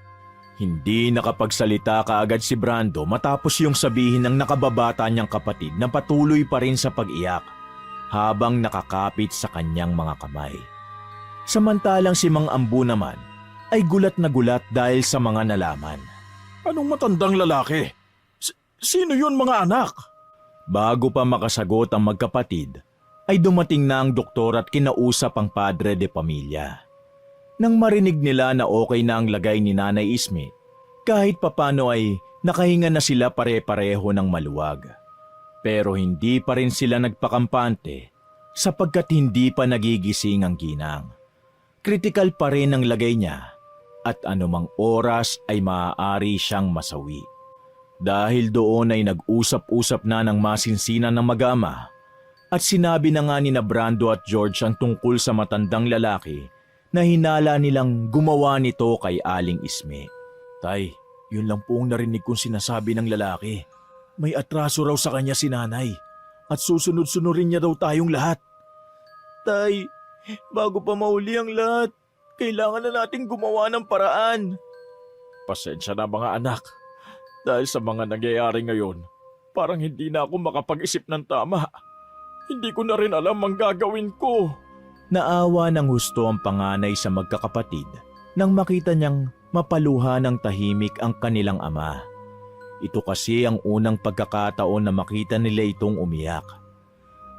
Speaker 1: Hindi nakapagsalita kaagad si Brando matapos yung sabihin ng nakababata niyang kapatid na patuloy pa rin sa pag-iyak habang nakakapit sa kanyang mga kamay. Samantalang si Mang Ambu naman ay gulat na gulat dahil sa mga nalaman.
Speaker 2: Anong matandang lalaki? Sino yun, mga anak?
Speaker 1: Bago pa makasagot ang magkapatid, ay dumating na ang doktor at kinausap ang padre de pamilya. Nang marinig nila na okay na ang lagay ni Nanay Isme, kahit papano ay nakahinga na sila pare-pareho ng maluwag. Pero hindi pa rin sila nagpakampante sapagkat hindi pa nagigising ang ginang. Kritikal pa rin ang lagay niya at anumang oras ay maaari siyang masawi. Dahil doon ay nag-usap-usap na ng masinsinan ng mag-ama at sinabi na nga ni na Brando at George ang tungkol sa matandang lalaki na hinala nilang gumawa nito kay Aling Isme.
Speaker 2: Tay, yun lang po ang narinig kong sinasabi ng lalaki. May atraso raw sa kanya si nanay at susunod-sunurin niya daw tayong lahat.
Speaker 4: Tay, bago pa mauli ang lahat, kailangan na nating gumawa ng paraan.
Speaker 2: Pasensya na mga anak. Dahil sa mga nangyayari ngayon, parang hindi na ako makapag-isip ng tama. Hindi ko na rin alam ang gagawin ko.
Speaker 1: Naawa ng husto ang panganay sa magkakapatid nang makita niyang mapaluha ng tahimik ang kanilang ama. Ito kasi ang unang pagkakataon na makita nila itong umiyak.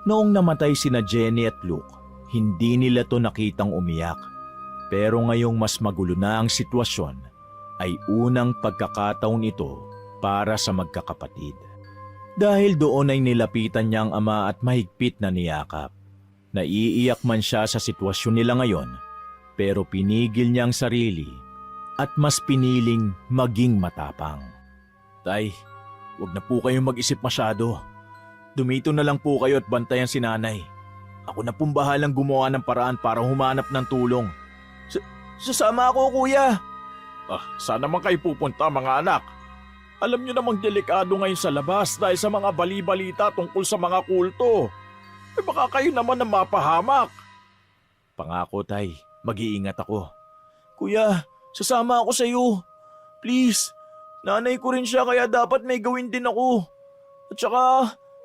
Speaker 1: Noong namatay sina Jenny at Luke, hindi nila to nakitang umiyak. Pero ngayong mas magulo na ang sitwasyon, ay unang pagkakataon ito para sa magkakapatid. Dahil doon ay nilapitan niya ang ama at mahigpit na niyakap. Naiiyak man siya sa sitwasyon nila ngayon, pero pinigil niya ang sarili at mas piniling maging matapang. Tay, wag na po kayong mag-isip masyado. Dumito na lang po kayo at bantayan si nanay. Ako na pong bahalang gumawa ng paraan para humanap ng tulong. Sasama ako, kuya.
Speaker 2: Saan naman kayo pupunta mga anak? Alam niyo namang delikado ngayon sa labas dahil sa mga bali-balita tungkol sa mga kulto. Baka kayo naman ang mapahamak.
Speaker 1: Pangako, tay, mag-iingat ako. Kuya, sasama ako sa iyo. Please, nanay ko rin siya kaya dapat may gawin din ako. At saka,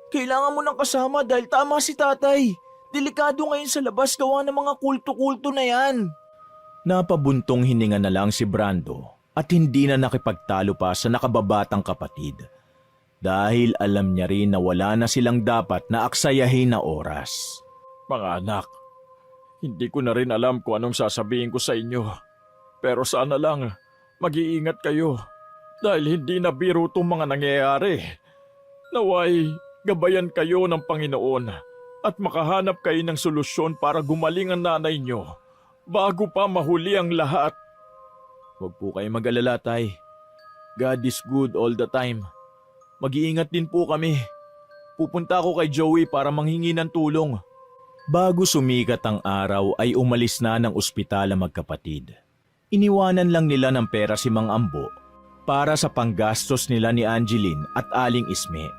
Speaker 1: kailangan mo ng kasama dahil tama si tatay. Delikado ngayon sa labas gawa ng mga kulto-kulto na yan. Napabuntong hininga na lang si Brando at hindi na nakipagtalo pa sa nakababatang kapatid. Dahil alam niya rin na wala na silang dapat na aksayahin na oras.
Speaker 2: Mga anak, hindi ko na rin alam kung anong sasabihin ko sa inyo. Pero sana lang, mag-iingat kayo. Dahil hindi na biro itong mga nangyayari. Naway, gabayan kayo ng Panginoon at makahanap kayo ng solusyon para gumaling ang nanay nyo bago pa mahuli ang lahat.
Speaker 1: Huwag po kayo mag-alala, tay. God is good all the time. Mag-iingat din po kami. Pupunta ako kay Joey para manghingi ng tulong. Bago sumikat ang araw ay umalis na ng ospital ang magkapatid. Iniwanan lang nila ng pera si Mang Ambo para sa panggastos nila ni Angeline at Aling Isme.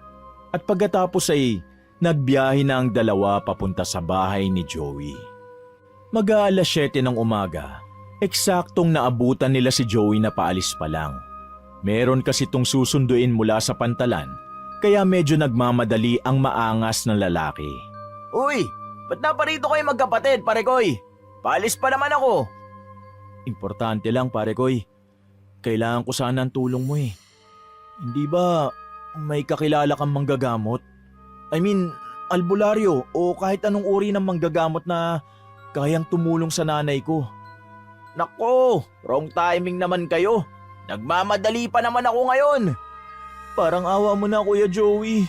Speaker 1: At pagkatapos ay nagbiyahe na ang dalawa papunta sa bahay ni Joey. Mag-aalas 7 ng umaga, eksaktong naabutan nila si Joey na paalis pa lang. Meron kasi itong susunduin mula sa pantalan, kaya medyo nagmamadali ang maangas na lalaki.
Speaker 5: Uy, ba't naparito kayo magkapatid, pare koy? Paalis pa naman ako.
Speaker 1: Importante lang, pare koy. Kailangan ko sana ang tulong mo eh. Hindi ba may kakilala kang manggagamot? I mean, albularyo o kahit anong uri ng manggagamot na kayang tumulong sa nanay ko.
Speaker 5: Nako, wrong timing naman kayo. Nagmamadali pa naman ako ngayon.
Speaker 1: Parang awa mo na, Kuya Joey.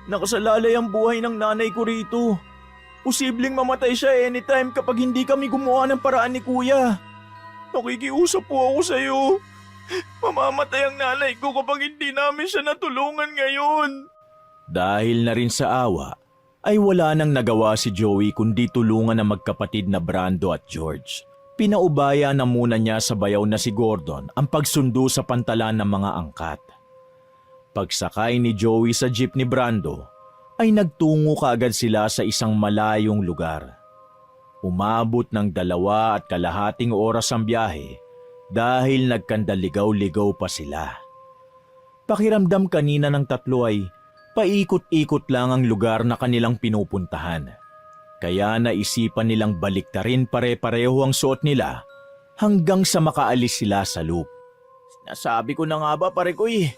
Speaker 1: Nakasalalay ang buhay ng nanay ko rito. Posibleng mamatay siya anytime kapag hindi kami gumawa ng paraan ni Kuya.
Speaker 4: Nakikiusap po ako sa iyo. Mamamatay ang nanay ko kapag hindi namin siya natulungan ngayon.
Speaker 1: Dahil na rin sa awa, ay wala nang nagawa si Joey kundi tulungan ang magkapatid na Brando at George. Pinaubaya na muna niya sa bayaw na si Gordon ang pagsundo sa pantalan ng mga angkat. Pagsakay ni Joey sa jeep ni Brando, ay nagtungo kaagad sila sa isang malayong lugar. Umabot ng 2.5 oras ang biyahe dahil nagkandaligaw-ligaw pa sila. Pakiramdam kanina ng tatlo ay paikot-ikot lang ang lugar na kanilang pinupuntahan. Kaya naisipan nilang baliktarin pare-pareho ang suot nila hanggang sa makaalis sila sa loop.
Speaker 5: Nasabi ko na nga ba, pare koy?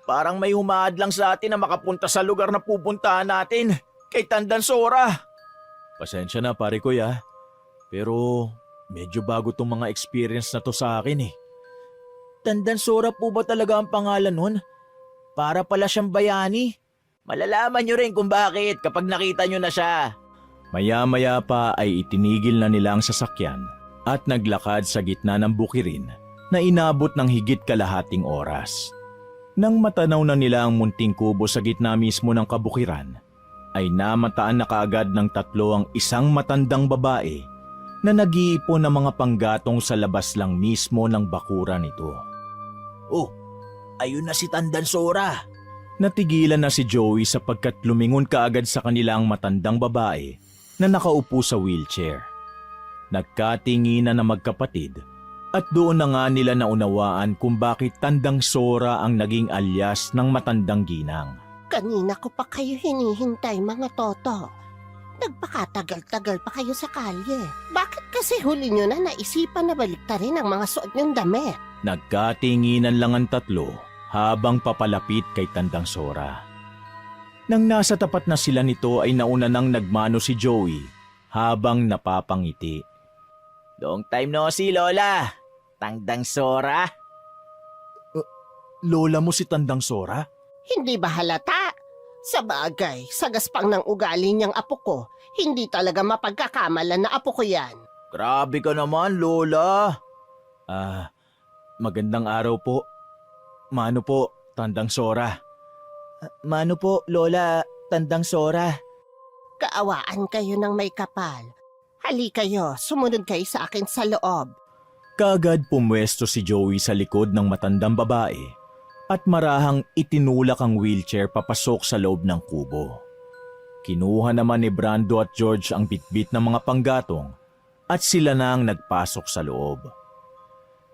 Speaker 5: Parang may humaad lang sa atin na makapunta sa lugar na pupuntahan natin, kay Tandansora.
Speaker 1: Pasensya na, pare ko ya. Pero medyo bago tong mga experience na to sa akin eh.
Speaker 5: Tandansora po ba talaga ang pangalan nun? Para pala siyang bayani. Malalaman nyo rin kung bakit kapag nakita nyo na siya.
Speaker 1: Maya-maya pa ay itinigil na nila ang sasakyan at naglakad sa gitna ng bukirin na inabot ng higit kalahating oras. Nang matanaw na nila ang munting kubo sa gitna mismo ng kabukiran, ay namataan na kaagad ng tatlo ang isang matandang babae na nag-iipon ng mga panggatong sa labas lang mismo ng bakuran nito.
Speaker 5: Oh, ayun na si Tandansora.
Speaker 1: Natigilan na si Joey sapagkat lumingon kaagad sa kanilang matandang babae na nakaupo sa wheelchair. Nagkatinginan na magkapatid At doon na nga nila naunawaan kung bakit Tandang Sora ang naging alias ng matandang ginang.
Speaker 3: Kanina ko pa kayo hinihintay, mga toto. Nagpakatagal-tagal pa kayo sa kalye. Bakit kasi huli nyo na naisipan na baliktarin ang mga suot nyong damit?
Speaker 1: Nagkatinginan lang ang tatlo habang papalapit kay Tandang Sora. Nang nasa tapat na sila nito ay nauna nang nagmano si Joey habang napapangiti.
Speaker 5: Long time no see, Lola. Tandang Sora.
Speaker 1: Lola mo si Tandang Sora?
Speaker 3: Hindi ba halata? Sa bagay, sa gaspang ng ugali niyang apo ko, hindi talaga mapagkakamalan na apo ko yan.
Speaker 1: Grabe ka naman, Lola. Magandang araw po. Mano po, Tandang Sora. Mano po, Lola, Tandang Sora.
Speaker 3: Kaawaan kayo ng may kapal. Hali kayo, sumunod kayo sa akin sa loob.
Speaker 1: Kagad pumwesto si Joey sa likod ng matandang babae at marahang itinulak ang wheelchair papasok sa loob ng kubo. Kinuha naman ni Brando at George ang bitbit ng mga panggatong at sila na ang nagpasok sa loob.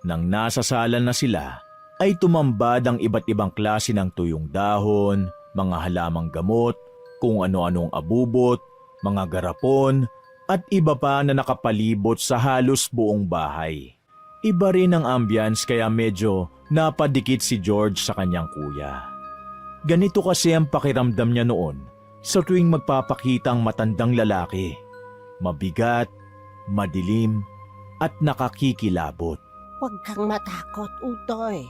Speaker 1: Nang nasa sala na sila, ay tumambad ang iba't ibang klase ng tuyong dahon, mga halamang gamot, kung ano-anong abubot, mga garapon, at iba pa na nakapalibot sa halos buong bahay. Iba rin ang ambience kaya medyo napadikit si George sa kanyang kuya. Ganito kasi ang pakiramdam niya noon sa tuwing magpapakita ang matandang lalaki. Mabigat, madilim, at nakakikilabot.
Speaker 3: Huwag kang matakot, Utoy.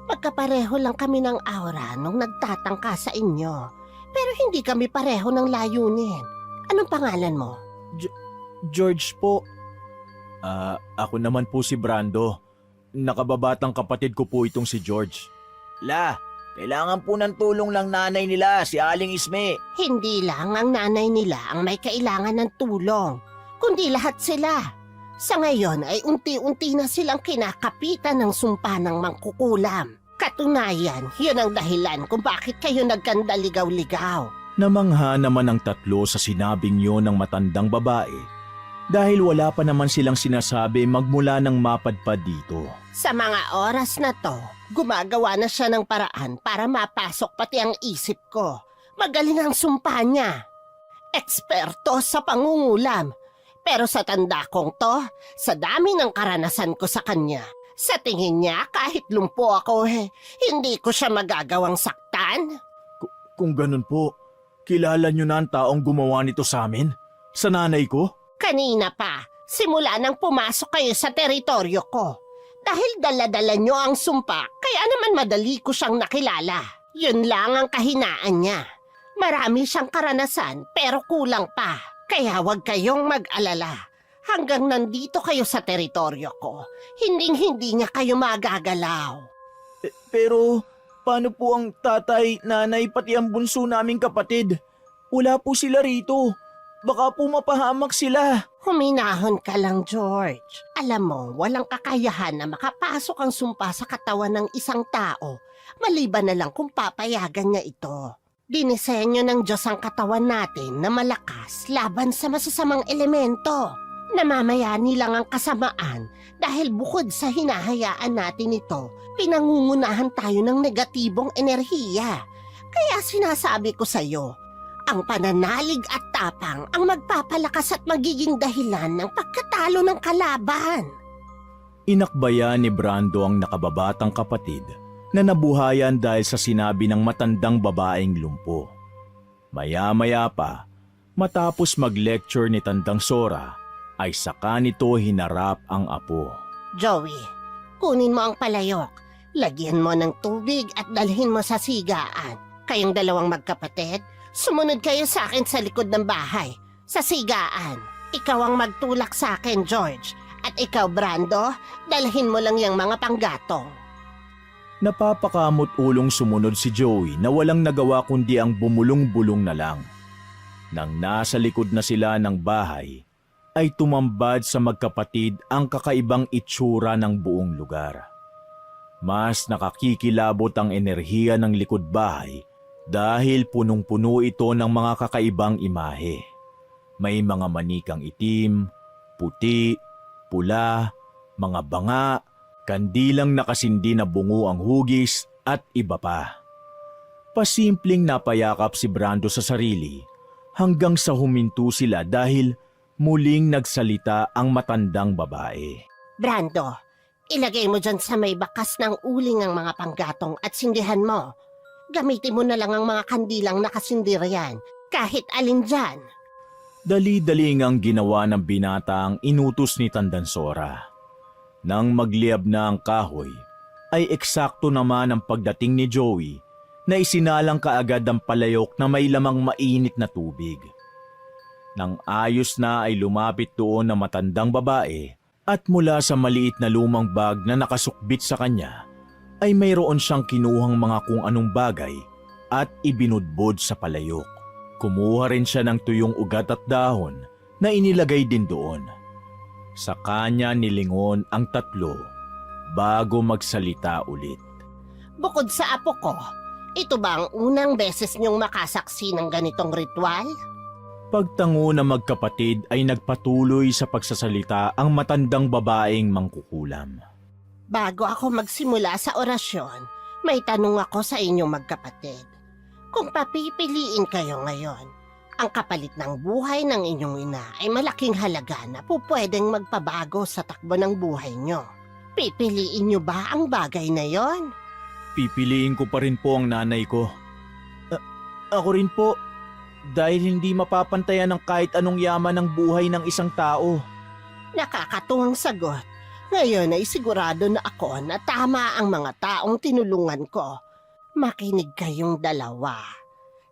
Speaker 3: Pagkapareho lang kami ng aura nung nagtatangka sa inyo. Pero hindi kami pareho ng layunin. Anong pangalan mo?
Speaker 1: George po. Ako naman po si Brando. Nakababatang kapatid ko po itong si George.
Speaker 5: La, kailangan po ng tulong lang nanay nila, si Aling Isme.
Speaker 3: Hindi lang ang nanay nila ang may kailangan ng tulong, kundi lahat sila. Sa ngayon ay unti-unti na silang kinakapitan ng sumpa ng mangkukulam. Katunayan, yun ang dahilan kung bakit kayo nagkandaligaw-ligaw.
Speaker 1: Namangha naman ang tatlo sa sinabing yon ng matandang babae dahil wala pa naman silang sinasabi magmula ng mapadpad dito.
Speaker 3: Sa mga oras na to, gumagawa na siya ng paraan para mapasok pati ang isip ko. Magaling ang sumpa niya. Eksperto sa pangungulam. Pero sa tanda kong to, sa dami ng karanasan ko sa kanya, sa tingin niya kahit lumpo ako hindi ko siya magagawang saktan.
Speaker 1: Kung ganun po, kilala niyo na ang taong gumawa nito sa amin? Sa nanay ko?
Speaker 3: Kanina pa, simula nang pumasok kayo sa teritoryo ko. Dahil dala-dala niyo ang sumpa, kaya naman madali ko siyang nakilala. Yun lang ang kahinaan niya. Marami siyang karanasan pero kulang pa. Kaya huwag kayong mag-alala. Hanggang nandito kayo sa teritoryo ko, hinding-hindi niya kayo magagalaw.
Speaker 1: Pero paano po ang tatay, nanay, pati ang bunso naming kapatid? Wala po sila rito. Baka po mapahamak sila.
Speaker 3: Huminahon ka lang, George. Alam mo, walang kakayahan na makapasok ang sumpa sa katawan ng isang tao, maliban na lang kung papayagan niya ito. Dinisenyo ng Diyos ang katawan natin na malakas laban sa masasamang elemento. Namamayani lang ang kasamaan dahil bukod sa hinahayaan natin ito, pinangungunahan tayo ng negatibong enerhiya. Kaya sinasabi ko sa'yo, ang pananalig at tapang ang magpapalakas at magiging dahilan ng pagkatalo ng kalaban.
Speaker 1: Inakbayan ni Brando ang nakababatang kapatid na nabuhayan dahil sa sinabi ng matandang babaeng lumpo. Maya-maya pa, matapos mag-lecture ni Tandang Sora, ay saka nito hinarap ang apo.
Speaker 3: Joey, kunin mo ang palayok, lagyan mo ng tubig at dalhin mo sa sigaan. Kayong dalawang magkapatid, sumunod kayo sa akin sa likod ng bahay, sa sigaan. Ikaw ang magtulak sa akin, George. At ikaw, Brando, dalhin mo lang yung mga panggatong.
Speaker 1: Napapakamot-ulong sumunod si Joey na walang nagawa kundi ang bumulong-bulong na lang. Nang nasa likod na sila ng bahay, ay tumambad sa magkapatid ang kakaibang itsura ng buong lugar. Mas nakakikilabot ang enerhiya ng likod bahay dahil punong-puno ito ng mga kakaibang imahe. May mga manikang itim, puti, pula, mga banga, Kandilang nakasindi na bungo ang hugis at iba pa. Pasimpleng napayakap si Brando sa sarili hanggang sa huminto sila dahil muling nagsalita ang matandang babae.
Speaker 3: Brando, ilagay mo dyan sa may bakas ng uling ang mga panggatong at sindihan mo. Gamitin mo na lang ang mga kandilang nakasindir yan, kahit alin dyan.
Speaker 1: Dali-dali ngang ginawa ng binata ang inutos ni Tandansora. Nang magliyab na ang kahoy, ay eksakto naman ang pagdating ni Joey na isinalang kaagad ang palayok na may lamang mainit na tubig. Nang ayos na ay lumapit doon ang matandang babae at mula sa maliit na lumang bag na nakasukbit sa kanya, ay mayroon siyang kinuhang mga kung anong bagay at ibinudbod sa palayok. Kumuha rin siya ng tuyong ugat at dahon na inilagay din doon. Sa kanya nilingon ang tatlo bago magsalita ulit.
Speaker 3: Bukod sa apo ko, ito ba ang unang beses niyong makasaksi ng ganitong ritual?
Speaker 1: Pagtango na magkapatid ay nagpatuloy sa pagsasalita ang matandang babaeng mangkukulam.
Speaker 3: Bago ako magsimula sa orasyon, may tanong ako sa inyong magkapatid. Kung papipiliin kayo ngayon, ang kapalit ng buhay ng inyong ina ay malaking halaga na po pwedeng magpabago sa takbo ng buhay nyo. Pipiliin nyo ba ang bagay na yon?
Speaker 1: Pipiliin ko pa rin po ang nanay ko. Ako rin po, dahil hindi mapapantayan ng kahit anong yaman ng buhay ng isang tao.
Speaker 3: Nakakatuwang sagot. Ngayon ay sigurado na ako na tama ang mga taong tinulungan ko. Makinig kayong dalawa.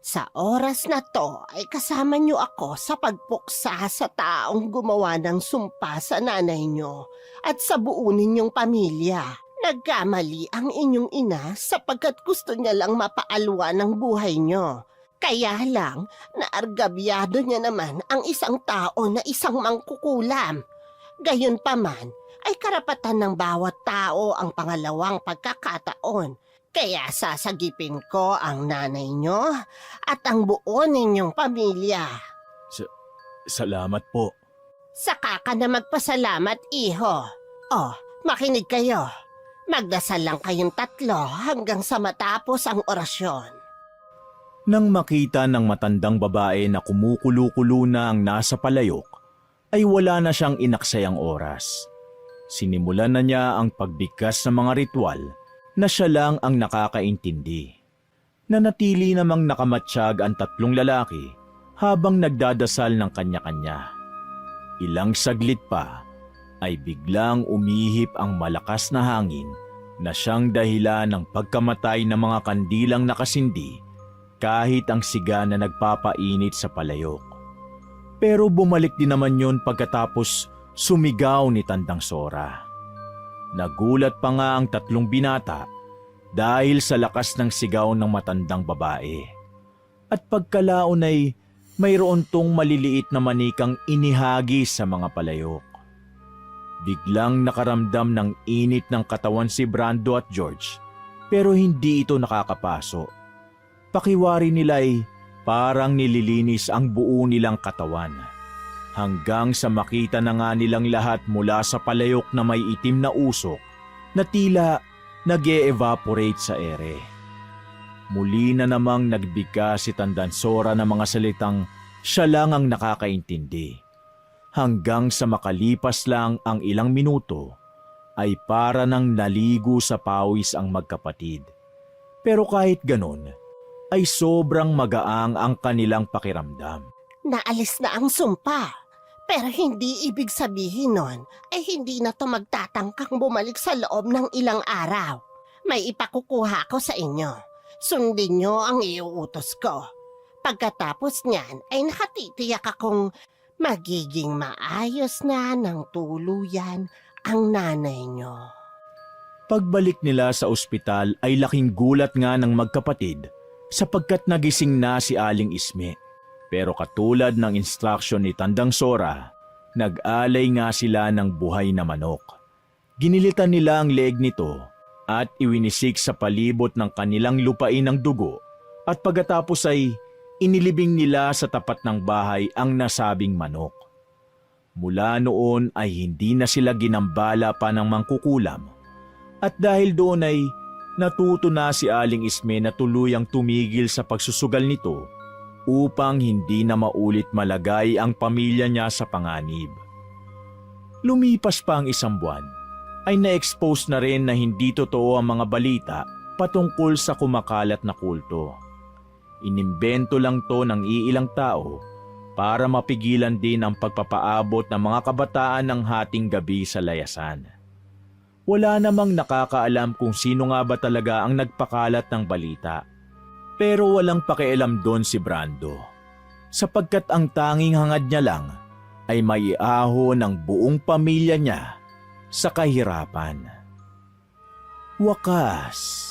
Speaker 3: Sa oras na to ay kasama niyo ako sa pagpuksa sa taong gumawa ng sumpa sa nanay niyo at sa buo ninyong pamilya. Nagkamali ang inyong ina sapagkat gusto niya lang mapaalwa ng buhay niyo. Kaya lang, naargabyado niya naman ang isang tao na isang mangkukulam. Gayunpaman, ay karapatan ng bawat tao ang pangalawang pagkakataon. Kaya sasagipin ko ang nanay nyo at ang buo ninyong pamilya.
Speaker 1: Salamat po.
Speaker 3: Saka ka na magpasalamat, iho. Oh, makinig kayo. Magdasal lang kayong tatlo hanggang sa matapos ang orasyon.
Speaker 1: Nang makita ng matandang babae na kumukulo-kulo na ang nasa palayok, ay wala na siyang inaksayang oras. Sinimulan na niya ang pagbigkas ng mga ritual na siya lang ang nakakaintindi. Nanatili namang nakamatsyag ang tatlong lalaki habang nagdadasal ng kanya-kanya. Ilang saglit pa ay biglang umihip ang malakas na hangin na siyang dahilan ng pagkamatay ng mga kandilang nakasindi kahit ang siga na nagpapainit sa palayok. Pero bumalik din naman yon pagkatapos sumigaw ni Tandansora. Nagulat pa nga ang tatlong binata dahil sa lakas ng sigaw ng matandang babae. At pagkalaon ay mayroon tong maliliit na manikang inihagi sa mga palayok. Biglang nakaramdam ng init ng katawan si Brando at George pero hindi ito nakakapaso. Pakiwari nila ay parang nililinis ang buo nilang katawan. Hanggang sa makita na nga nilang lahat mula sa palayok na may itim na usok na tila nag-e-evaporate sa ere. Muli na namang nagbigka si Tandansora ng mga salitang siya lang ang nakakaintindi. Hanggang sa makalipas lang ang ilang minuto ay para nang naligo sa pawis ang magkapatid. Pero kahit ganon, ay sobrang magaang ang kanilang pakiramdam.
Speaker 3: Naalis na ang sumpa. Pero hindi ibig sabihin nun ay hindi na to magtatangkang bumalik sa loob ng ilang araw. May ipakukuha ko sa inyo. Sundin nyo ang iuutos ko. Pagkatapos niyan ay nakatitiyak akong magiging maayos na ng tuluyan ang nanay nyo.
Speaker 1: Pagbalik nila sa ospital ay laking gulat nga ng magkapatid sapagkat nagising na si Aling Isme. Pero katulad ng instruction ni Tandansora, nag-alay nga sila ng buhay na manok. Ginilitan nila ang leeg nito at iwinisik sa palibot ng kanilang lupain ng dugo at pagkatapos ay inilibing nila sa tapat ng bahay ang nasabing manok. Mula noon ay hindi na sila ginambala pa ng mangkukulam At dahil doon ay natuto na si Aling Isme na tuluyang tumigil sa pagsusugal nito upang hindi na maulit malagay ang pamilya niya sa panganib. Lumipas pa ang isang buwan, ay na-expose na rin na hindi totoo ang mga balita patungkol sa kumakalat na kulto. Inimbento lang to ng iilang tao para mapigilan din ang pagpapaabot ng mga kabataan ng hating gabi sa layasan. Wala namang nakakaalam kung sino nga ba talaga ang nagpakalat ng balita. Pero walang pakialam doon si Brando, sapagkat ang tanging hangad niya lang ay maiaho ng buong pamilya niya sa kahirapan. Wakas,